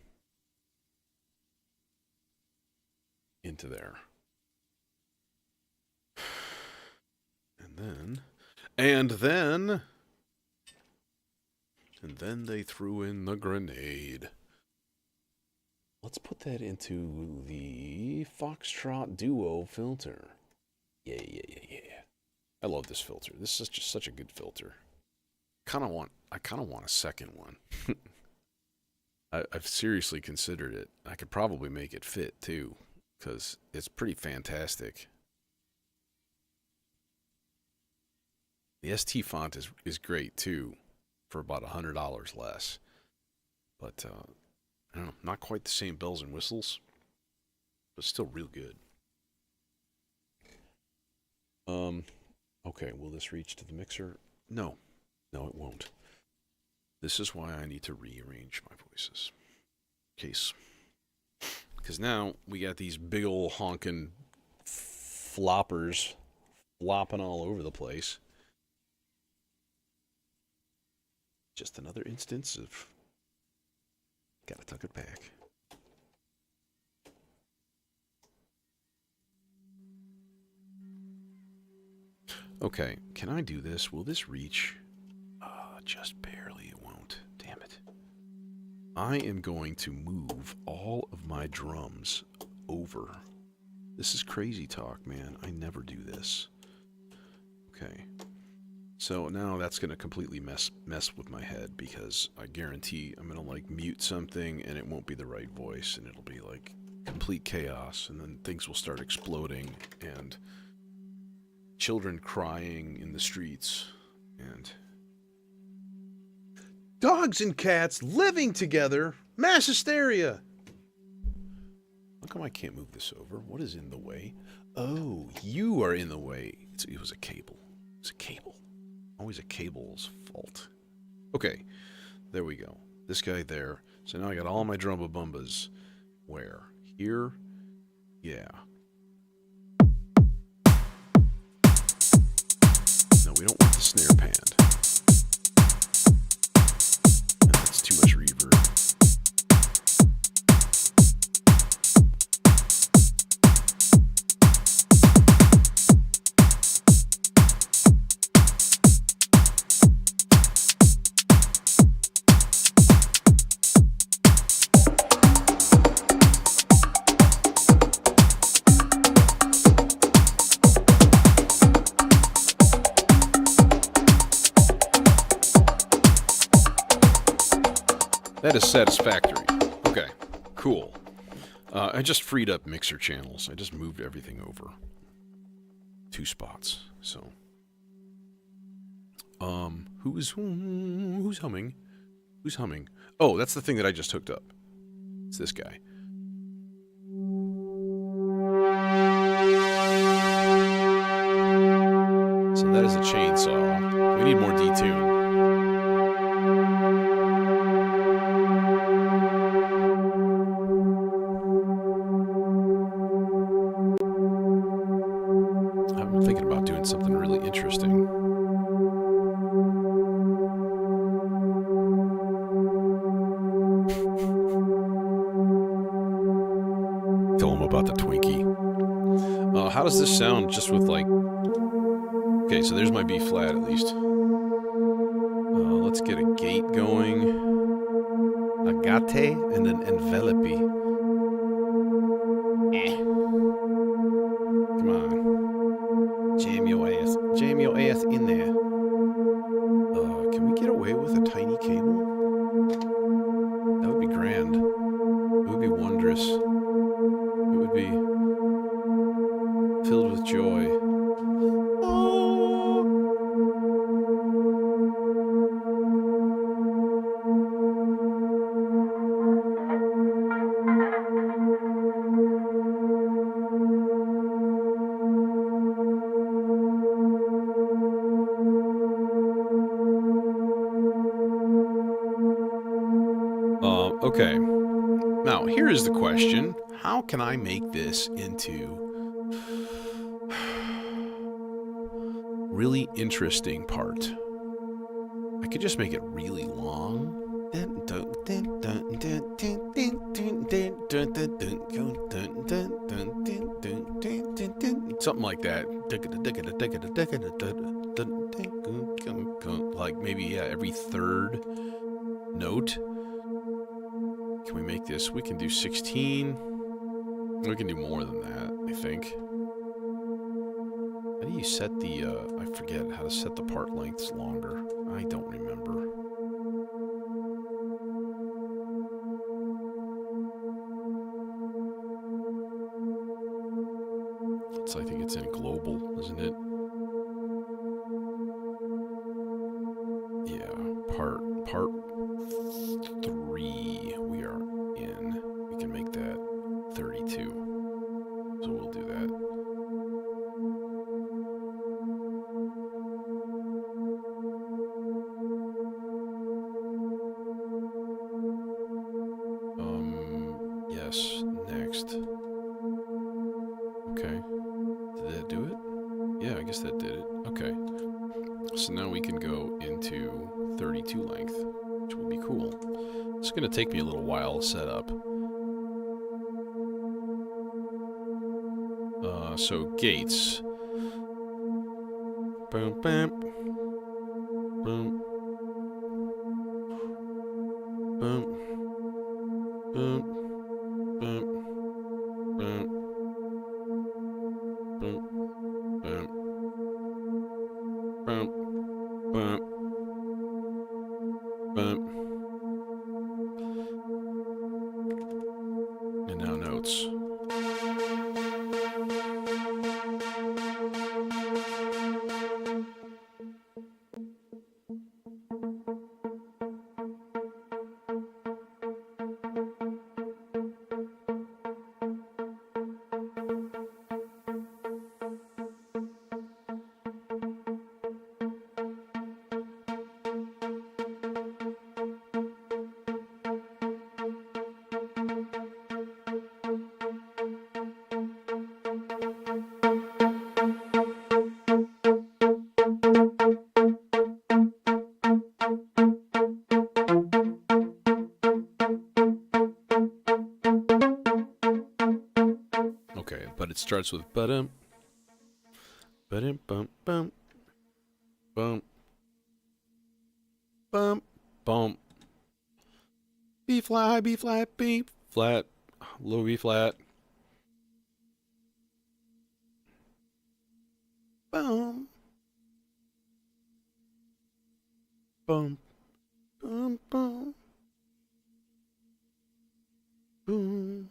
into there. And then they threw in the grenade. Let's put that into the Foxtrot Duo filter. Yeah. I love this filter. This is just such a good filter. I kind of want a second one. I've seriously considered it. I could probably make it fit too, because it's pretty fantastic. The ST font is great too, for about $100 less. But I don't know, not quite the same bells and whistles, but still real good. Okay, will this reach to the mixer? No, it won't. This is why I need to rearrange my voices. Case. Because now we got these big ol' honkin' floppers flopping all over the place. Just another instance of gotta tuck it back. Okay, can I do this? Will this reach? Just barely, it won't. Damn it. I am going to move all of my drums over. This is crazy talk, man. I never do this. Okay. So now that's going to completely mess with my head, because I guarantee I'm going to like mute something and it won't be the right voice and it'll be like complete chaos, and then things will start exploding and children crying in the streets and dogs and cats living together, mass hysteria. How come I can't move this over? What is in the way? Oh, you are in the way. It was a cable. It's a cable. Always a cable's fault. Okay, there we go. This guy there. So now I got all my drumba-bumbas. Where? Here? Yeah. No, we don't want the snare panned. That's too much reverb. That is satisfactory. Okay, cool. I just freed up mixer channels. I just moved everything over 2 spots. So, who's humming? Who's humming? Oh, that's the thing that I just hooked up. It's this guy. So that is a chainsaw. We need more detune. Something really interesting. Tell him about the Twinkie. How does this sound just with like... Okay, so there's my B flat at least. let's get a gate going. A gate and an envelope. Come on. Jam your ass. Jam your ass in there. Can we get away with a tiny cable? That would be grand. It would be wondrous. It would be filled with joy. Okay. Now, here is the question. How can I make this into really interesting part? I could just make it really long. Something like that. Like maybe every third note. Can we make this? We can do 16. We can do more than that, I think. How do you set the, I forget how to set the part lengths longer. I don't remember. I think it's in global, isn't it? Yeah, part 3 we are in. We can make that 32. So we'll do that. Yes, next. Okay. Did that do it? Yeah, I guess that did it. Okay. So now we can go into 32 length, which will be cool. It's going to take me a little while to set up. So gates. Boom, bam. Boom. Boom. Boom. Boom. Boom. Boom. Boom. Boom. Boom. Boom. And now notes. Okay, but it starts with ba-dum, ba-dum, bum, bum, bum, bum, bum. B flat, B flat, B flat, low B flat. Bum, bum, bum, bum, boom.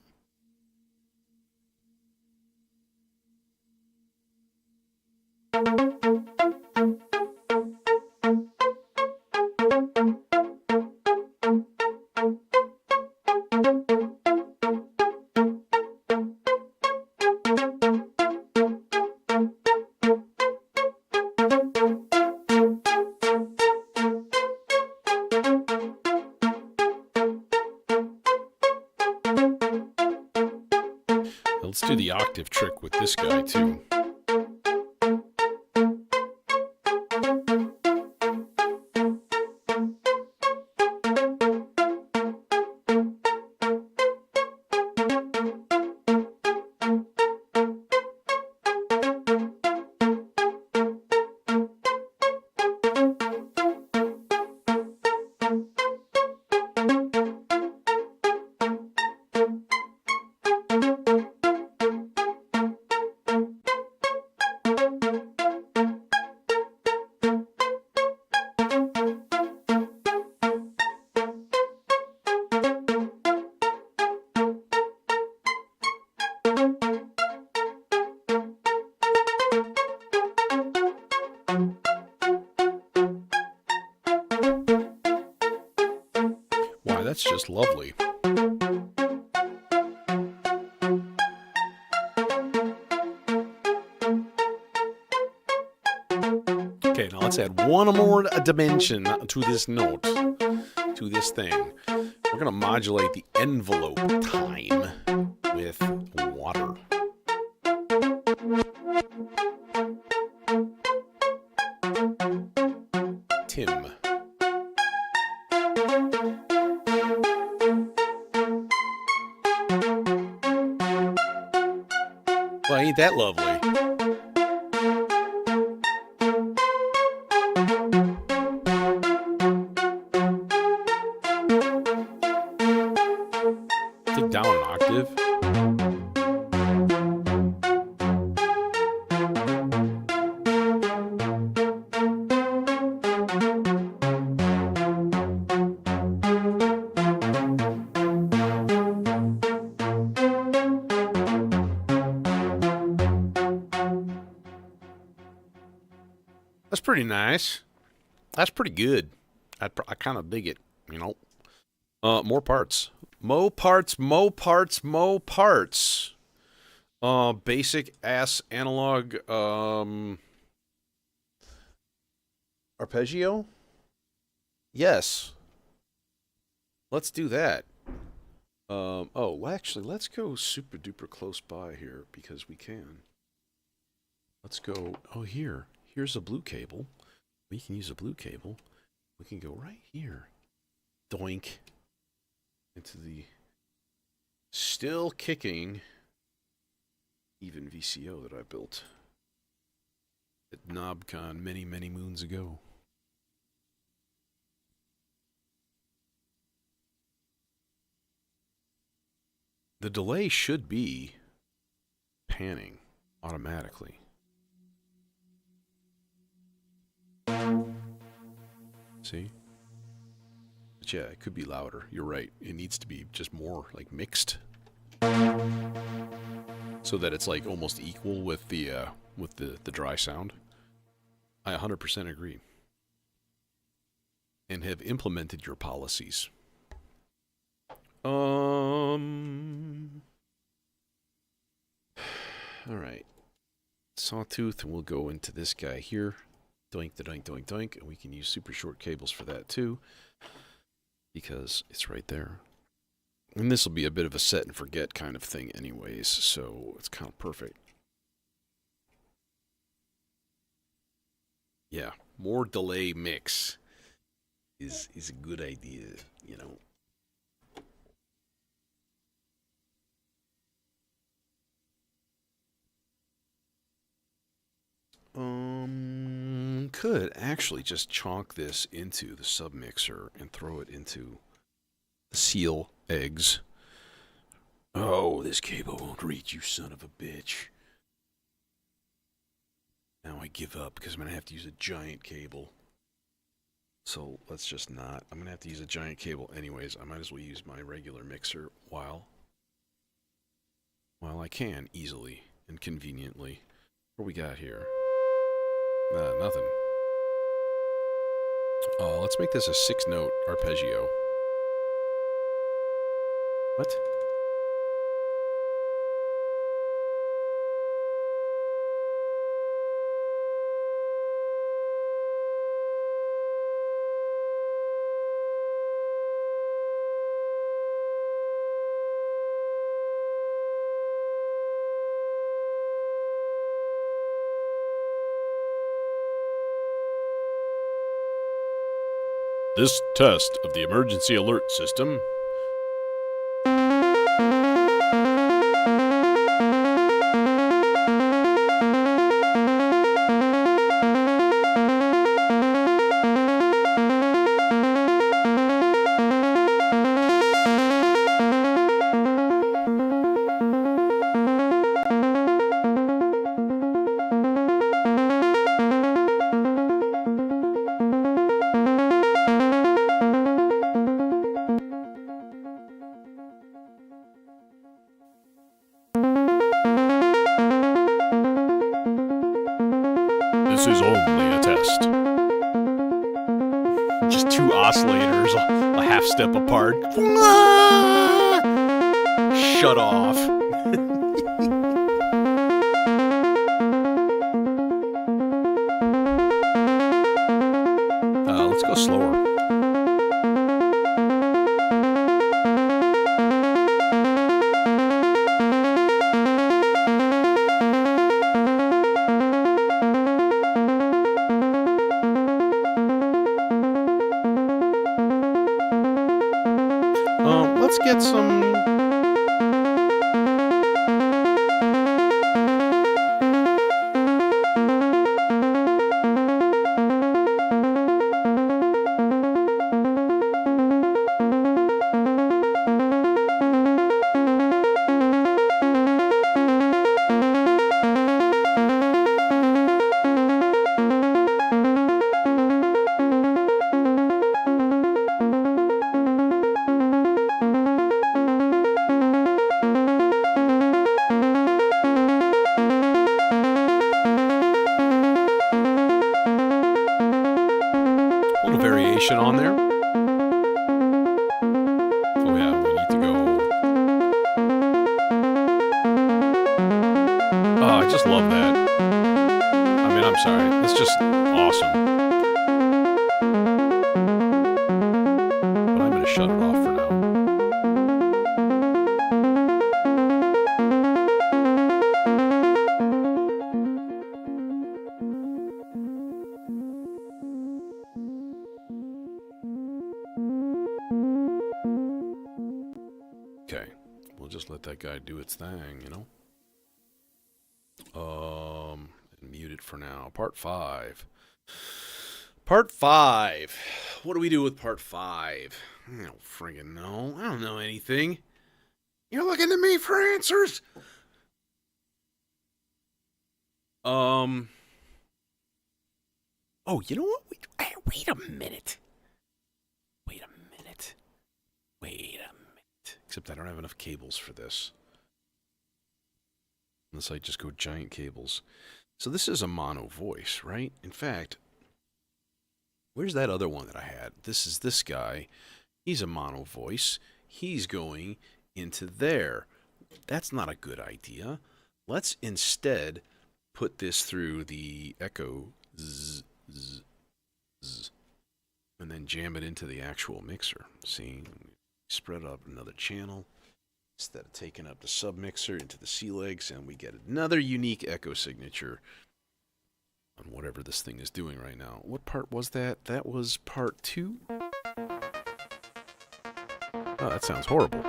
Let's do the octave trick with this guy too. Why, that's just lovely. Okay, now let's add one more dimension to this note, to this thing. We're going to modulate the envelope time with water. Tim. Well, ain't that lovely? Take down an octave. That's pretty nice. That's pretty good. I kind of dig it, you know. More parts. Mo parts, mo parts, mo parts. Basic ass analog arpeggio? Yes. Let's do that. Oh, actually, let's go super duper close by here because we can. Let's go, oh, here's a blue cable. We can use a blue cable. We can go right here. Doink. Into the still kicking even VCO that I built at KnobCon many, many moons ago. The delay should be panning automatically. See? But yeah, it could be louder. You're right. It needs to be just more like mixed, so that it's like almost equal with the dry sound. I 100% agree. And have implemented your policies. All right. Sawtooth, and we'll go into this guy here. Doink, the doink, doink, doink. And we can use super short cables for that too, because it's right there. And this will be a bit of a set and forget kind of thing anyways, so it's kind of perfect. Yeah, more delay mix is a good idea, you know. Could actually just chonk this into the submixer and throw it into the seal eggs. Oh, this cable won't reach, you son of a bitch. Now I give up because I'm going to have to use a giant cable. So let's just not. I'm going to have to use a giant cable anyways. I might as well use my regular mixer while I can easily and conveniently. What we got here? Nothing. Let's make this a 6-note arpeggio. What? This test of the emergency alert system . oscillators a half step apart. Shut off. Let's go slower. Let's get some... variation on there. Oh yeah, we need to go. Oh, I just love that. I mean, I'm sorry. It's just awesome. But I'm going to shut it off for now. Okay, we'll just let that guy do its thing, you know? Mute it for now. Part 5. Part 5. What do we do with part 5? I don't friggin' know. I don't know anything. You're looking to me for answers? Oh, you know what? Wait a minute. Wait a minute. Except I don't have enough cables for this. Unless I just go giant cables. So this is a mono voice, right? In fact, where's that other one that I had? This is this guy. He's a mono voice. He's going into there. That's not a good idea. Let's instead put this through the echo zzz, zzz, zzz, and then jam it into the actual mixer. See? Spread up another channel. Instead of taking up the submixer into the C legs, and we get another unique echo signature on whatever this thing is doing right now. What part was that? That was part 2? Oh, that sounds horrible.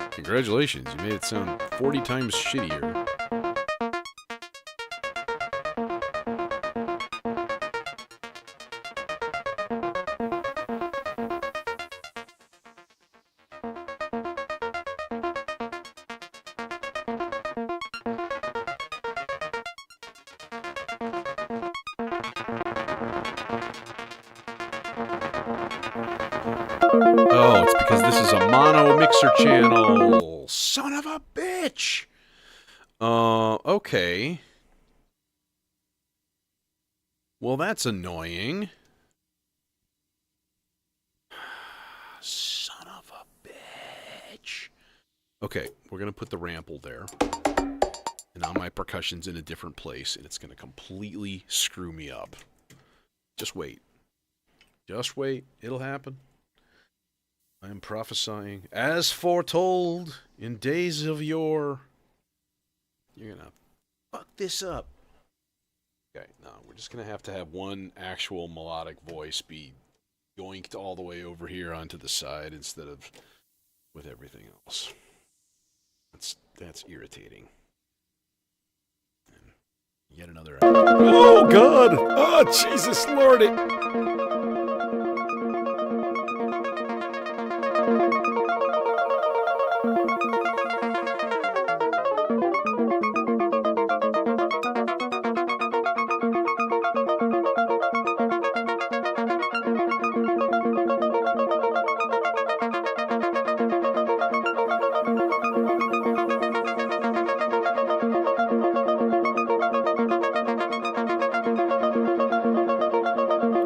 Congratulations, you made it sound 40 times shittier. Oh, it's because this is a mono mixer channel. Son of a bitch. Okay. Well, that's annoying. Son of a bitch. Okay, we're going to put the rample there. And now my percussion's in a different place, and it's going to completely screw me up. Just wait. Just wait. It'll happen. I am prophesying, as foretold in days of yore. You're gonna fuck this up. Okay, no, we're just gonna have to have one actual melodic voice be yoinked all the way over here onto the side instead of with everything else. That's irritating. And yet another. Oh God! Oh Jesus Lordy!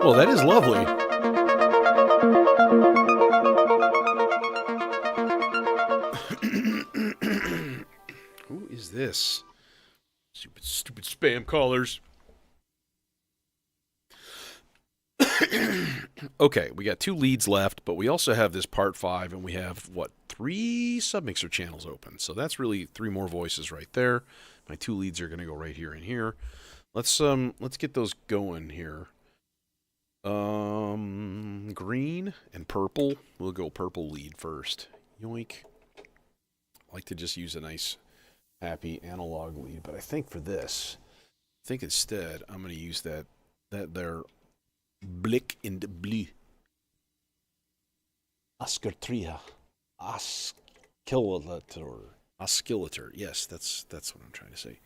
Well, that is lovely. this? Stupid spam callers. Okay, we got 2 leads left, but we also have this part 5, and we have, what, 3 submixer channels open. So that's really 3 more voices right there. My 2 leads are going to go right here and here. Let's get those going here. Green and purple. We'll go purple lead first. Yoink. I like to just use a nice, happy analog lead, but I think for this, instead I'm going to use that there blick and blue. Askertria. Oscillator. Yes, that's what I'm trying to say.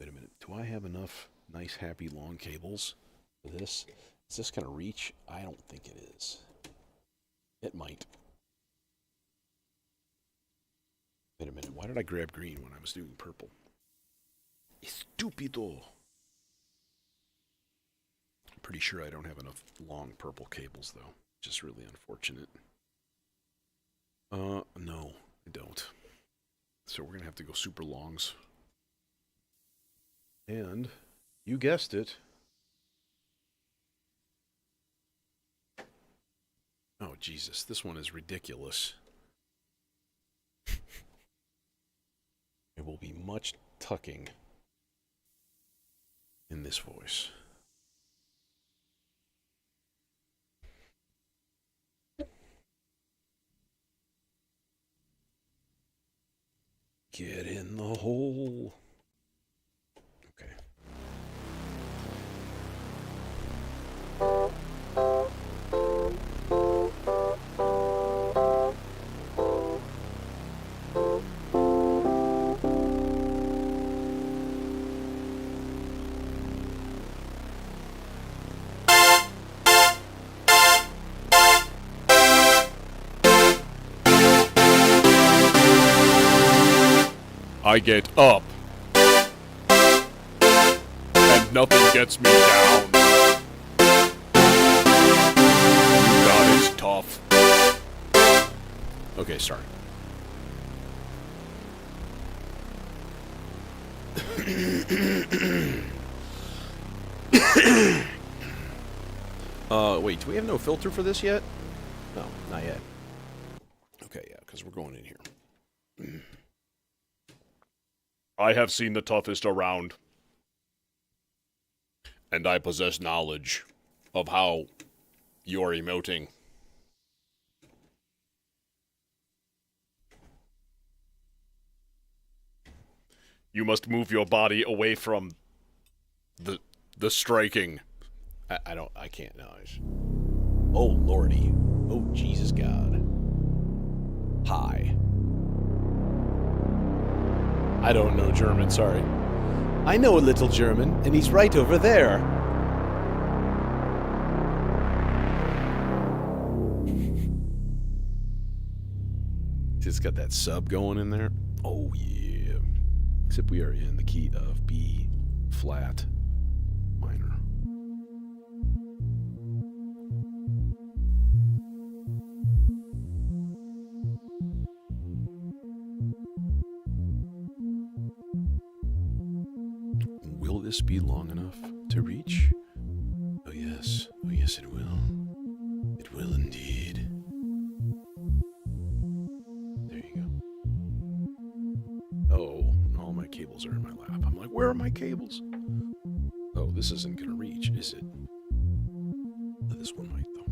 Wait a minute. Do I have enough nice, happy, long cables for this? Is this going to reach? I don't think it is. It might. Wait a minute. Why did I grab green when I was doing purple? Estupido. I'm pretty sure I don't have enough long purple cables, though. Just really unfortunate. No, I don't. So we're going to have to go super longs. And, you guessed it. Oh, Jesus, this one is ridiculous. There will be much tucking in this voice. Get in the hole. Okay. I get up, and nothing gets me down. God is tough. Okay, sorry. Wait, do we have no filter for this yet? No, not yet. Okay, yeah, because we're going in here. I have seen the toughest around, and I possess knowledge of how you're emoting. You must move your body away from the striking. I can't, no. Oh, lordy. Oh, Jesus God. Hi. I don't know German, sorry. I know a little German, and he's right over there. Just got that sub going in there. Oh, yeah. Except we are in the key of B flat minor. Will this be long enough to reach? Oh yes it will. It will indeed. There you go. Oh, all my cables are in my lap. I'm like, where are my cables? Oh, this isn't gonna reach, is it? This one might though.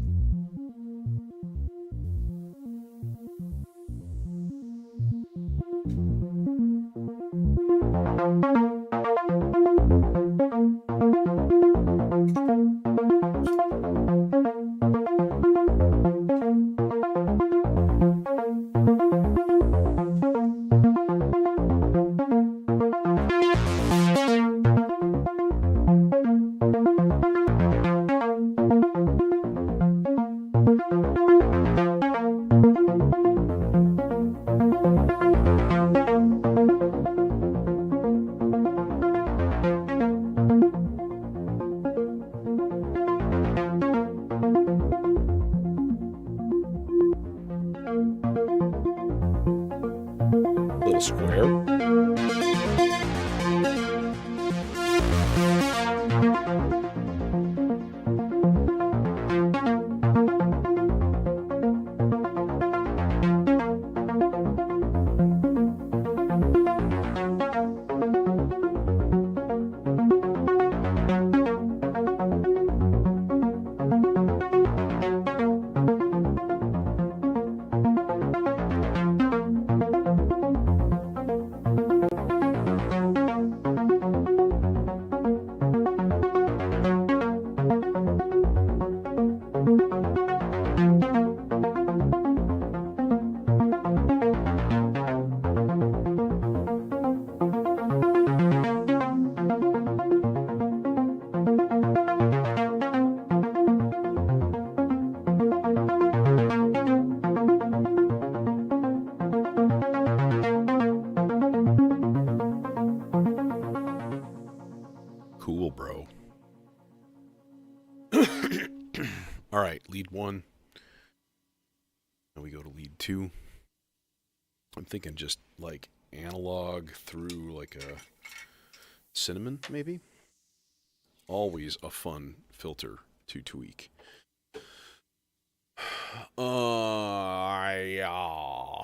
Little square. Cool, bro. All right, lead 1. Now we go to lead 2. I'm thinking just like analog through like a cinnamon, maybe. Always a fun filter to tweak. Who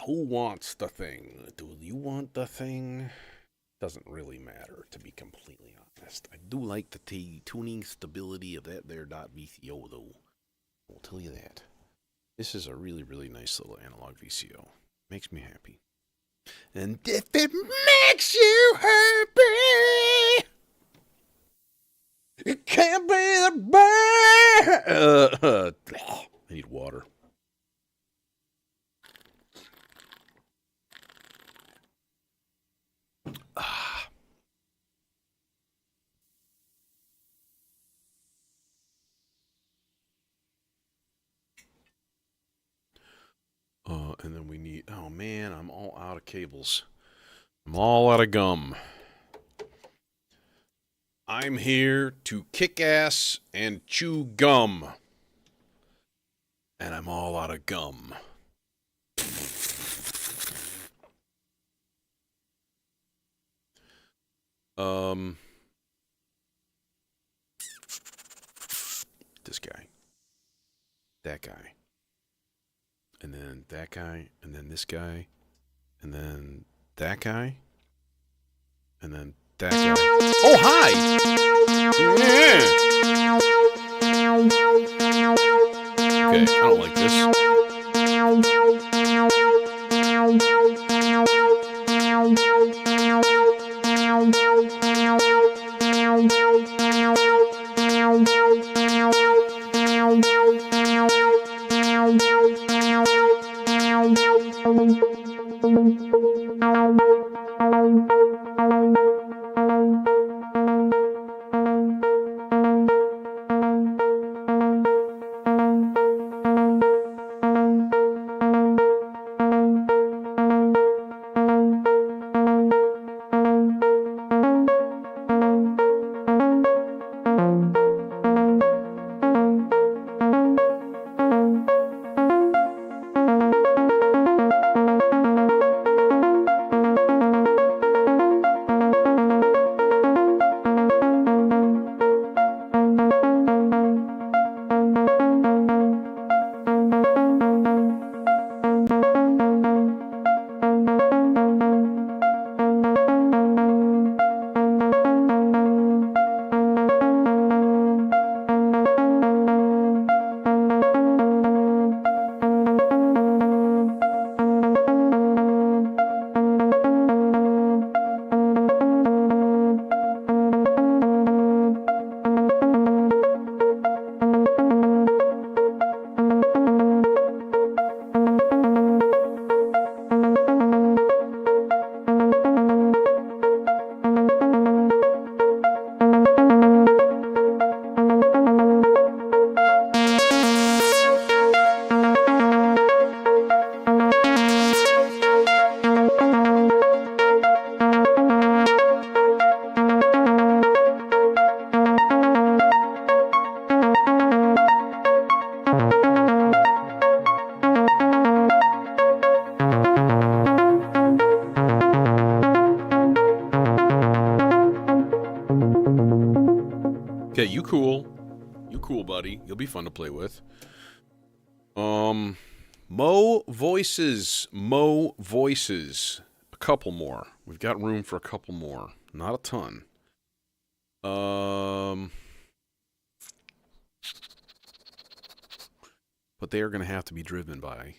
wants the thing? Do you want the thing? Doesn't really matter, to be completely honest. I do like the tuning stability of that there .vco, though. I'll tell you that. This is a really, really nice little analog VCO. Makes me happy. And if it makes you happy, it can't be the bad. I need water. And then we need, oh man, I'm all out of cables. I'm all out of gum. I'm here to kick ass and chew gum. And I'm all out of gum. This guy. That guy. And then that guy, and then this guy, and then that guy, and then that guy. Oh, hi! Yeah. Okay, I don't like this. Okay, you cool. You cool, buddy. You'll be fun to play with. Mo Voices. Mo Voices. A couple more. We've got room for a couple more. Not a ton. But they are going to have to be driven by...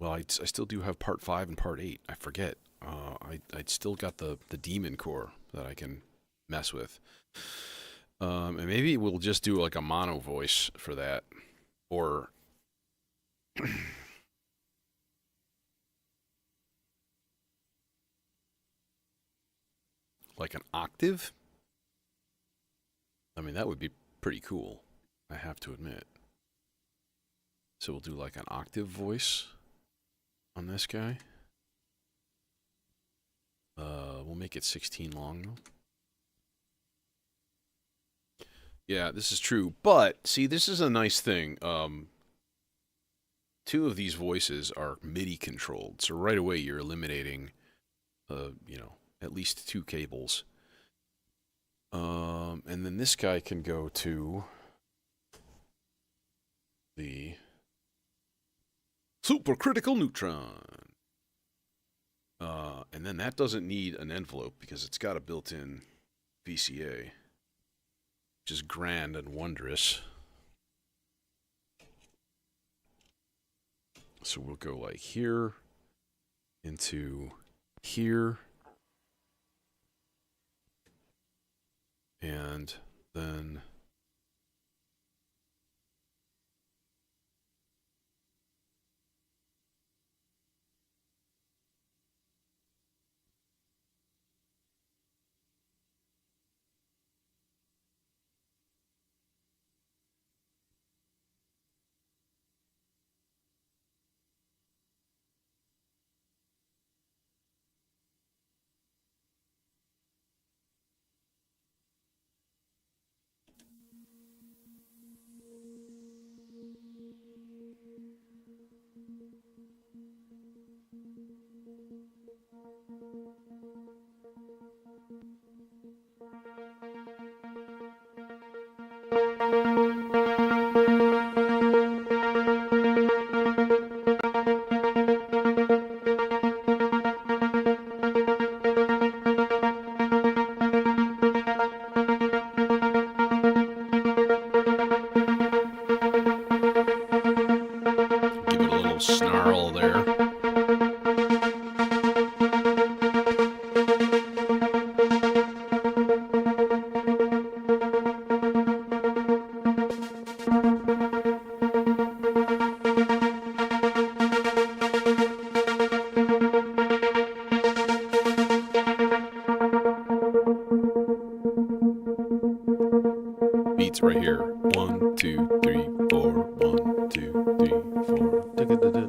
Well, I still do have part 5 and part 8. I forget. I still got the demon core that I can mess with. And maybe we'll just do like a mono voice for that. Or Like an octave? I mean, that would be pretty cool, I have to admit. So we'll do like an octave voice on this guy. We'll make it 16 long though. Yeah, this is true. But see, this is a nice thing. Two of these voices are MIDI controlled, so right away you're eliminating, you know, at least 2 cables. And then this guy can go to the supercritical neutron. And then that doesn't need an envelope because it's got a built-in VCA, which is grand and wondrous. So we'll go like here into here. And then give it a little snarl there. Beats right here. 1, 2, 3, 4. 1, 2, 3, 4. Da-da-da-da.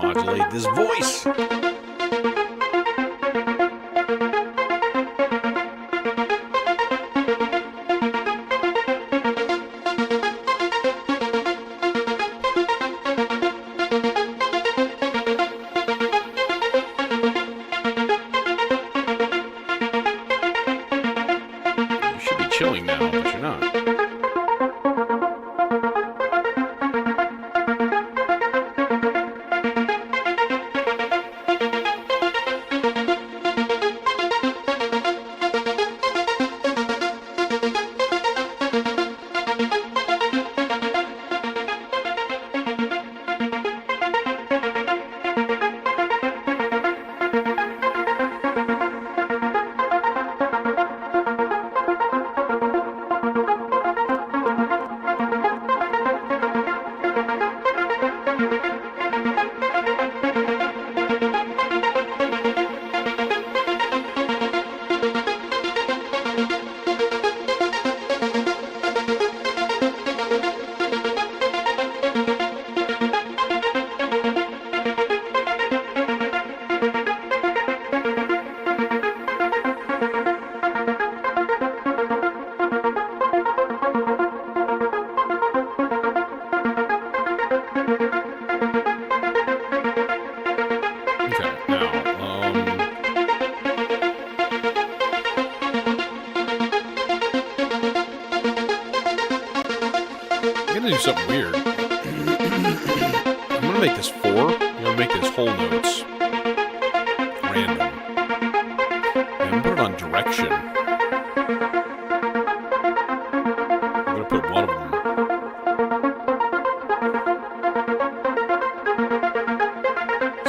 Modulate this voice. You should be chilling now, but you're not. something weird. I'm gonna make this 4. I'm gonna make this whole notes random. And I'm gonna put it on direction. I'm gonna put one of them.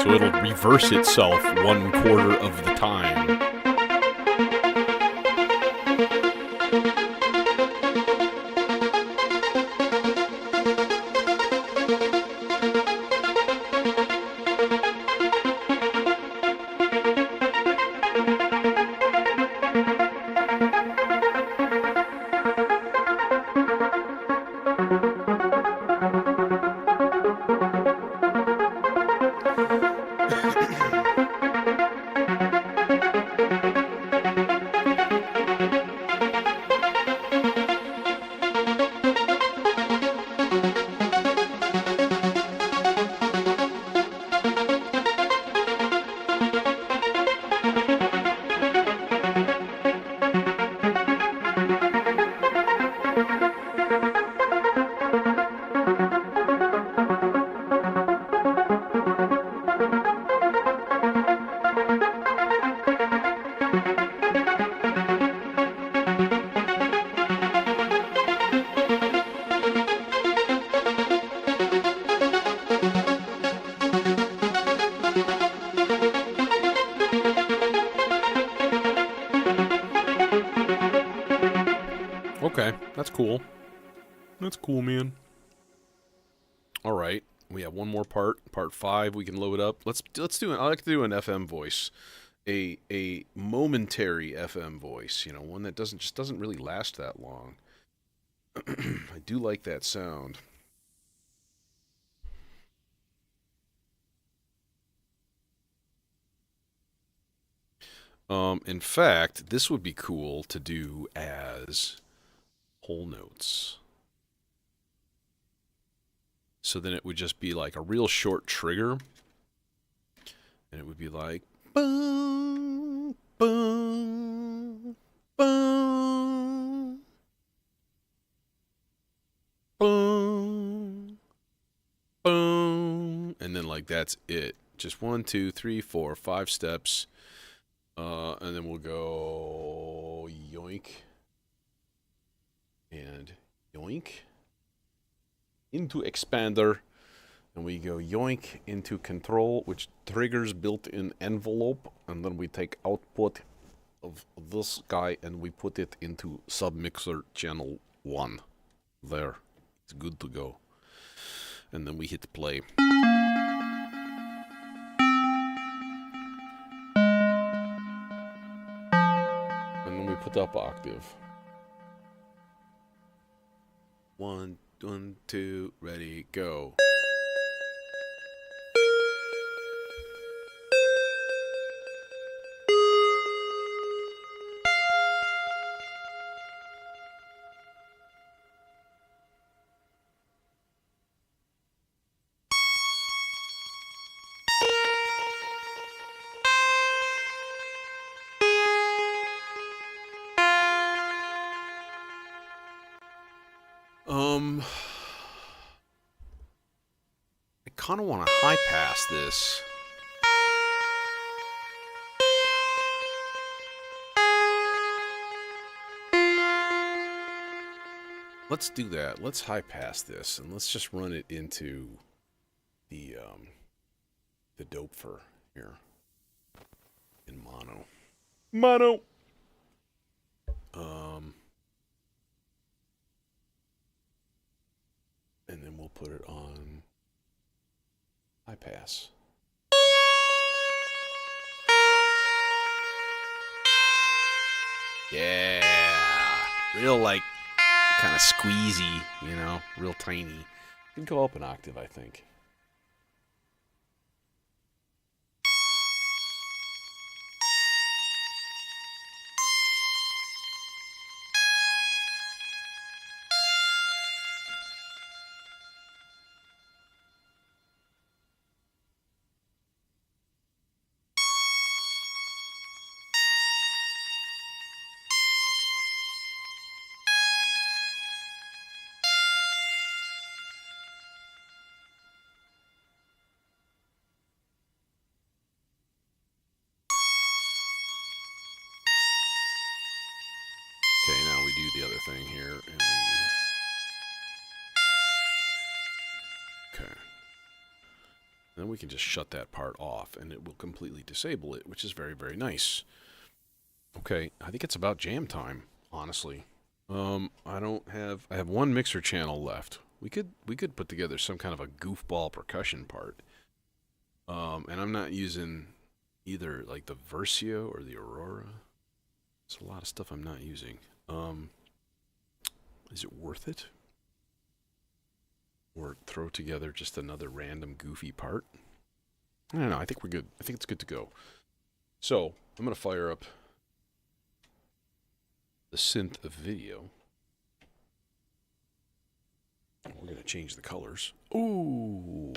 So it'll reverse itself 1/4 of the time. Okay, that's cool. That's cool, man. All right, we have one more part 5. We can load up. Let's do I like to do an FM voice, a momentary FM voice. You know, one that doesn't really last that long. I do like that sound. In fact, this would be cool to do as whole notes. So then it would just be like a real short trigger. And it would be like boom, boom, boom, boom, boom. And then like that's it. Just 1, 2, 3, 4, 5 steps. And then we'll go yoink and yoink into expander, and we go yoink into control, which triggers built-in envelope, and then we take output of this guy and we put it into submixer channel 1. There, it's good to go. And then we hit play. And then we put up octave. 1, 2, ready, go. I kind of want to high pass this. Let's do that. Let's high pass this, and let's just run it into the Dopefer here in mono. Mono. And then we'll put it on high pass. Yeah, real like kind of squeezy, you know, real tiny. Can go up an octave, I think. the other thing here. And okay. Then we can just shut that part off, and it will completely disable it, which is very, very nice. Okay, I think it's about jam time, honestly. I have one mixer channel left. We could put together some kind of a goofball percussion part. And I'm not using either like the Versio or the Aurora. There's a lot of stuff I'm not using. Is it worth it? Or throw together just another random goofy part? I don't know. I think we're good. I think it's good to go. So I'm gonna fire up the synth video. We're gonna change the colors. Ooh.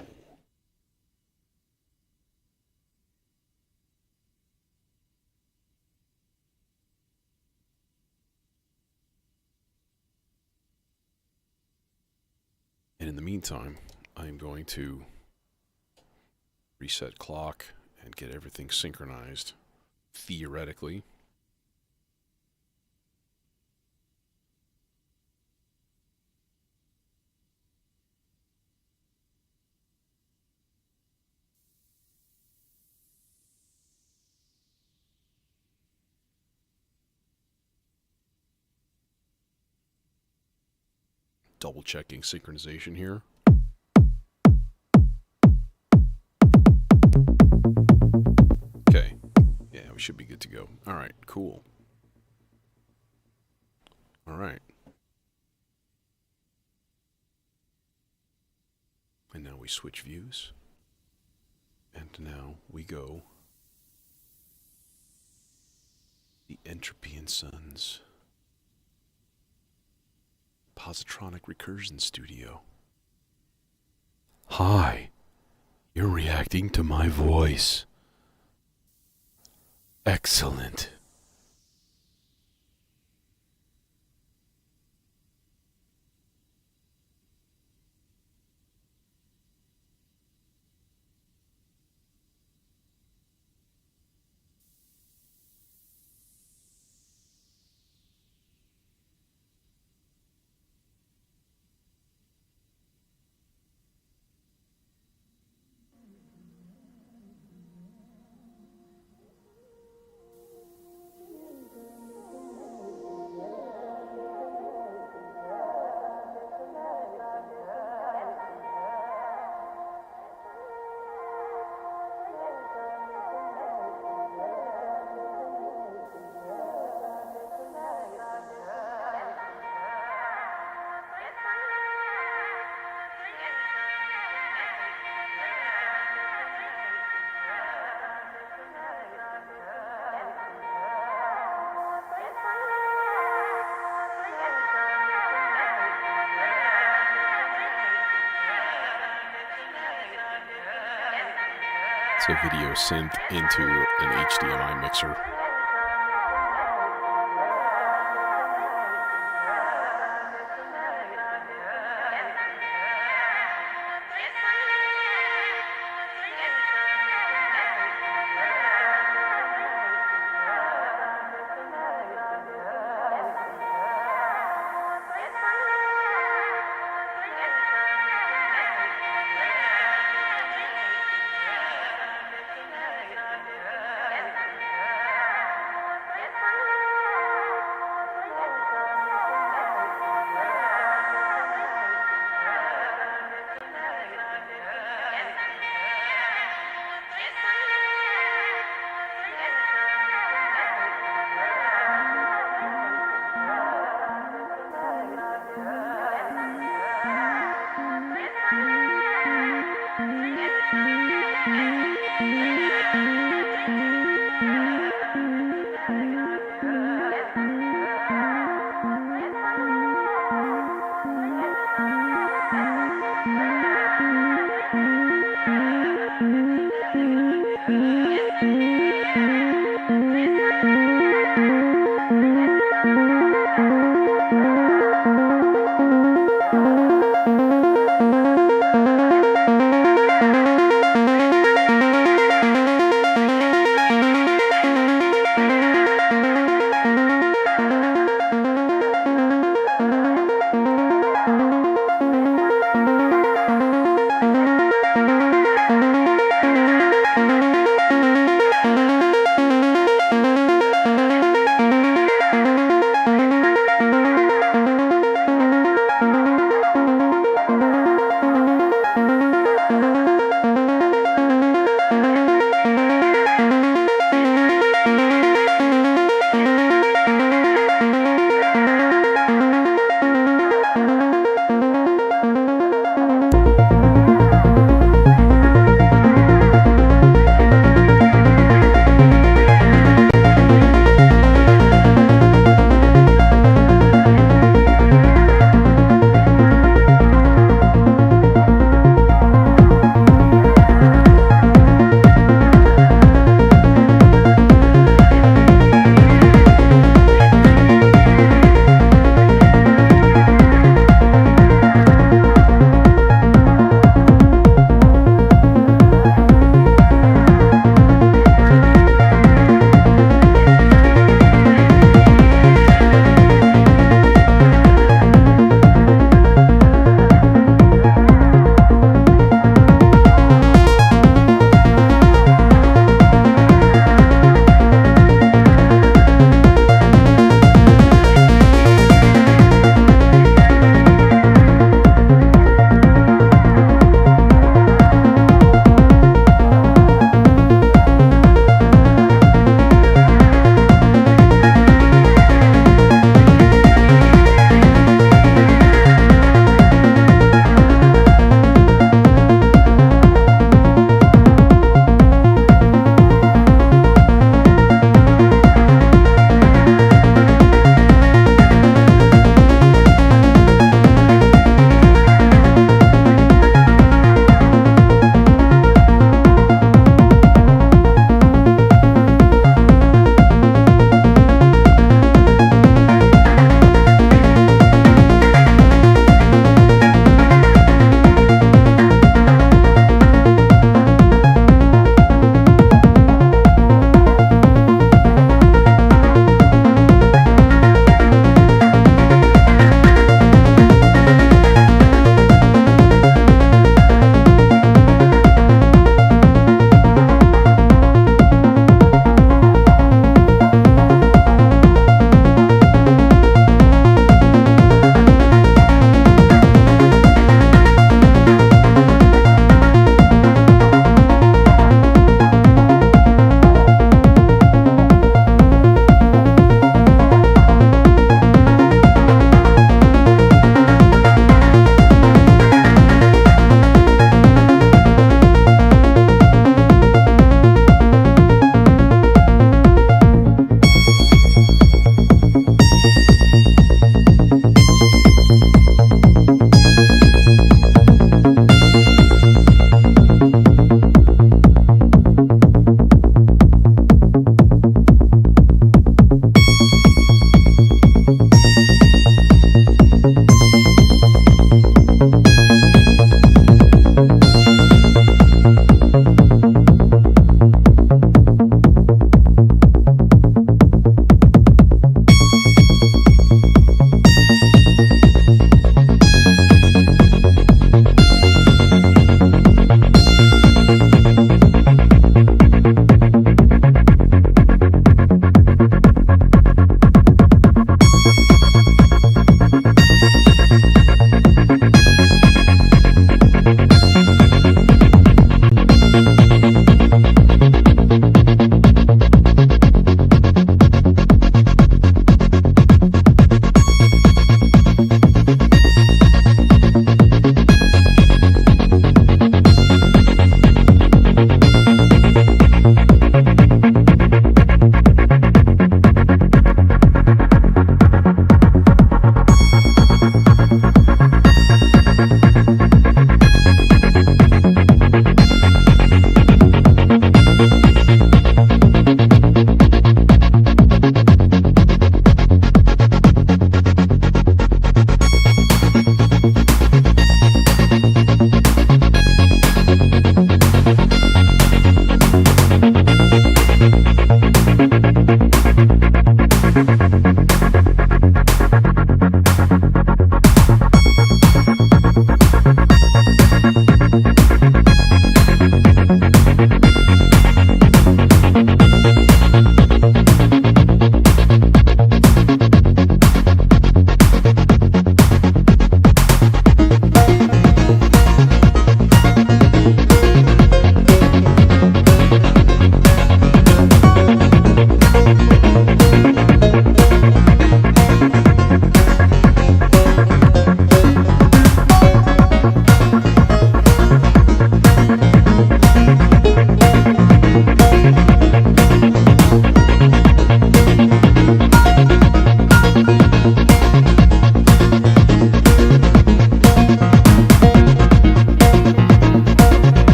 And in the meantime, I'm going to reset clock and get everything synchronized, theoretically. Double checking synchronization here. Okay. Yeah, we should be good to go. All right, cool. All right. And now we switch views. And now we go the Entropy and Sons Positronic Recursion Studio. Hi, you're reacting to my voice. Excellent. It's a video synth into an HDMI mixer.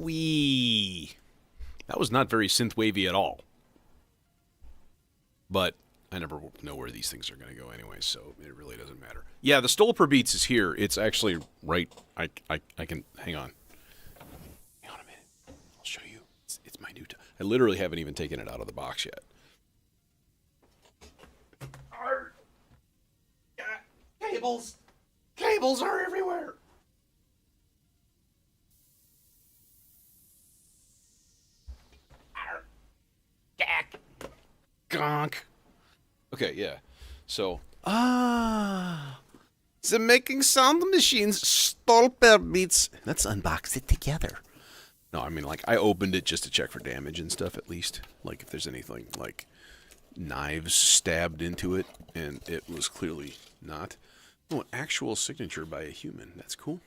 Wee. That was not very synth wavy at all. But I never know where these things are going to go anyway, so it really doesn't matter. Yeah, the Stolper Beats is here. It's actually right. I can hang on. Hang on a minute. I'll show you. It's my new. I literally haven't even taken it out of the box yet. Cables. Cables are everywhere. Gonk. Okay, yeah. So, the making sound machines Stolper Beats. Let's unbox it together. No, I mean, like, I opened it just to check for damage and stuff, at least. Like, if there's anything, like, knives stabbed into it, and it was clearly not. Oh, an actual signature by a human. That's cool.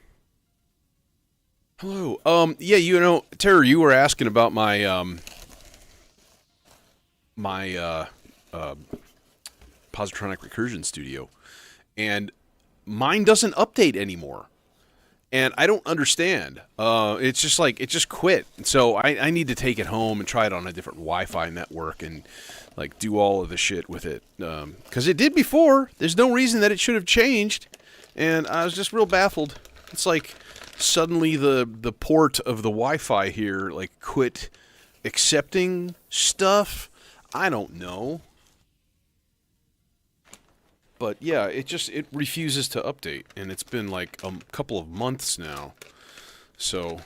Hello. Yeah, you know, Terror, you were asking about my, Positronic Recursion Studio, and mine doesn't update anymore, and I don't understand. It's just like, it just quit, and so I need to take it home and try it on a different Wi-Fi network and like do all of the shit with it, because it did before. There's no reason that it should have changed, and I was just real baffled. It's like suddenly the port of the Wi-Fi here like quit accepting stuff. I don't know. But yeah, it refuses to update, and it's been like a couple of months now. So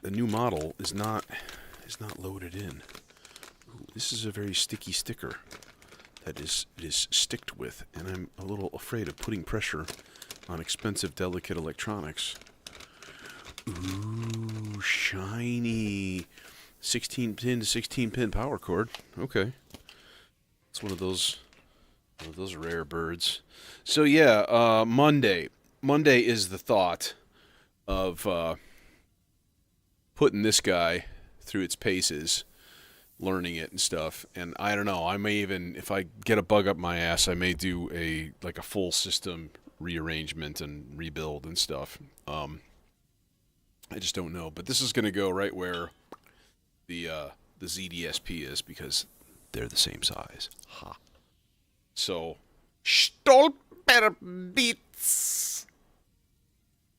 the new model is not loaded in. Ooh, this is a very sticky sticker that it is sticked with, and I'm a little afraid of putting pressure on expensive, delicate electronics. Ooh, shiny. 16-pin to 16-pin power cord. Okay. It's one of those rare birds. So yeah, Monday. Monday is the thought of putting this guy through its paces, learning it and stuff. And I don't know, I may even, if I get a bug up my ass, I may do a full system rearrangement and rebuild and stuff. I just don't know. But this is going to go right where the ZDSP is, because they're the same size. Ha. So, Stolper Beats.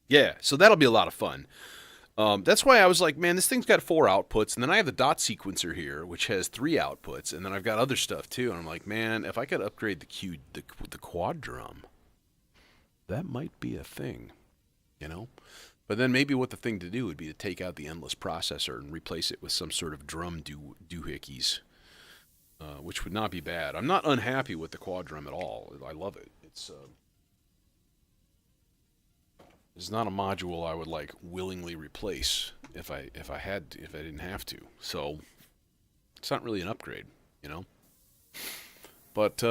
Yeah, so that'll be a lot of fun. That's why I was like, man, this thing's got 4 outputs, and then I have the dot sequencer here, which has 3 outputs, and then I've got other stuff too. And I'm like, man, if I could upgrade the quad drum, that might be a thing, you know? But then maybe what the thing to do would be to take out the endless processor and replace it with some sort of drum doohickeys. Which would not be bad. I'm not unhappy with the quad drum at all. I love it. It's not a module I would like willingly replace if I didn't have to. So it's not really an upgrade, you know. But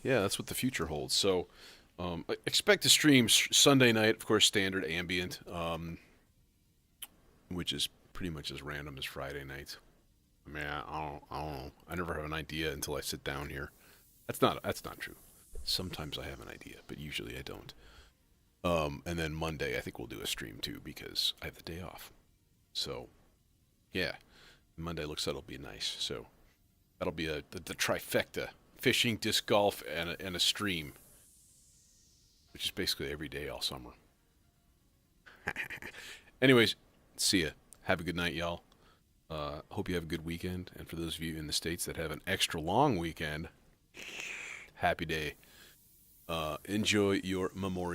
yeah, that's what the future holds. So expect to stream Sunday night, of course, standard ambient, which is pretty much as random as Friday nights. I mean, I don't know. I never have an idea until I sit down here. That's not true. Sometimes I have an idea, but usually I don't. And then Monday, I think we'll do a stream too, because I have the day off. So, yeah, Monday looks like it'll be nice. So that'll be the trifecta: fishing, disc golf, and a stream, which is basically every day all summer. Anyways, see ya. Have a good night, y'all. Hope you have a good weekend. And for those of you in the States that have an extra long weekend, happy day. Enjoy your Memorial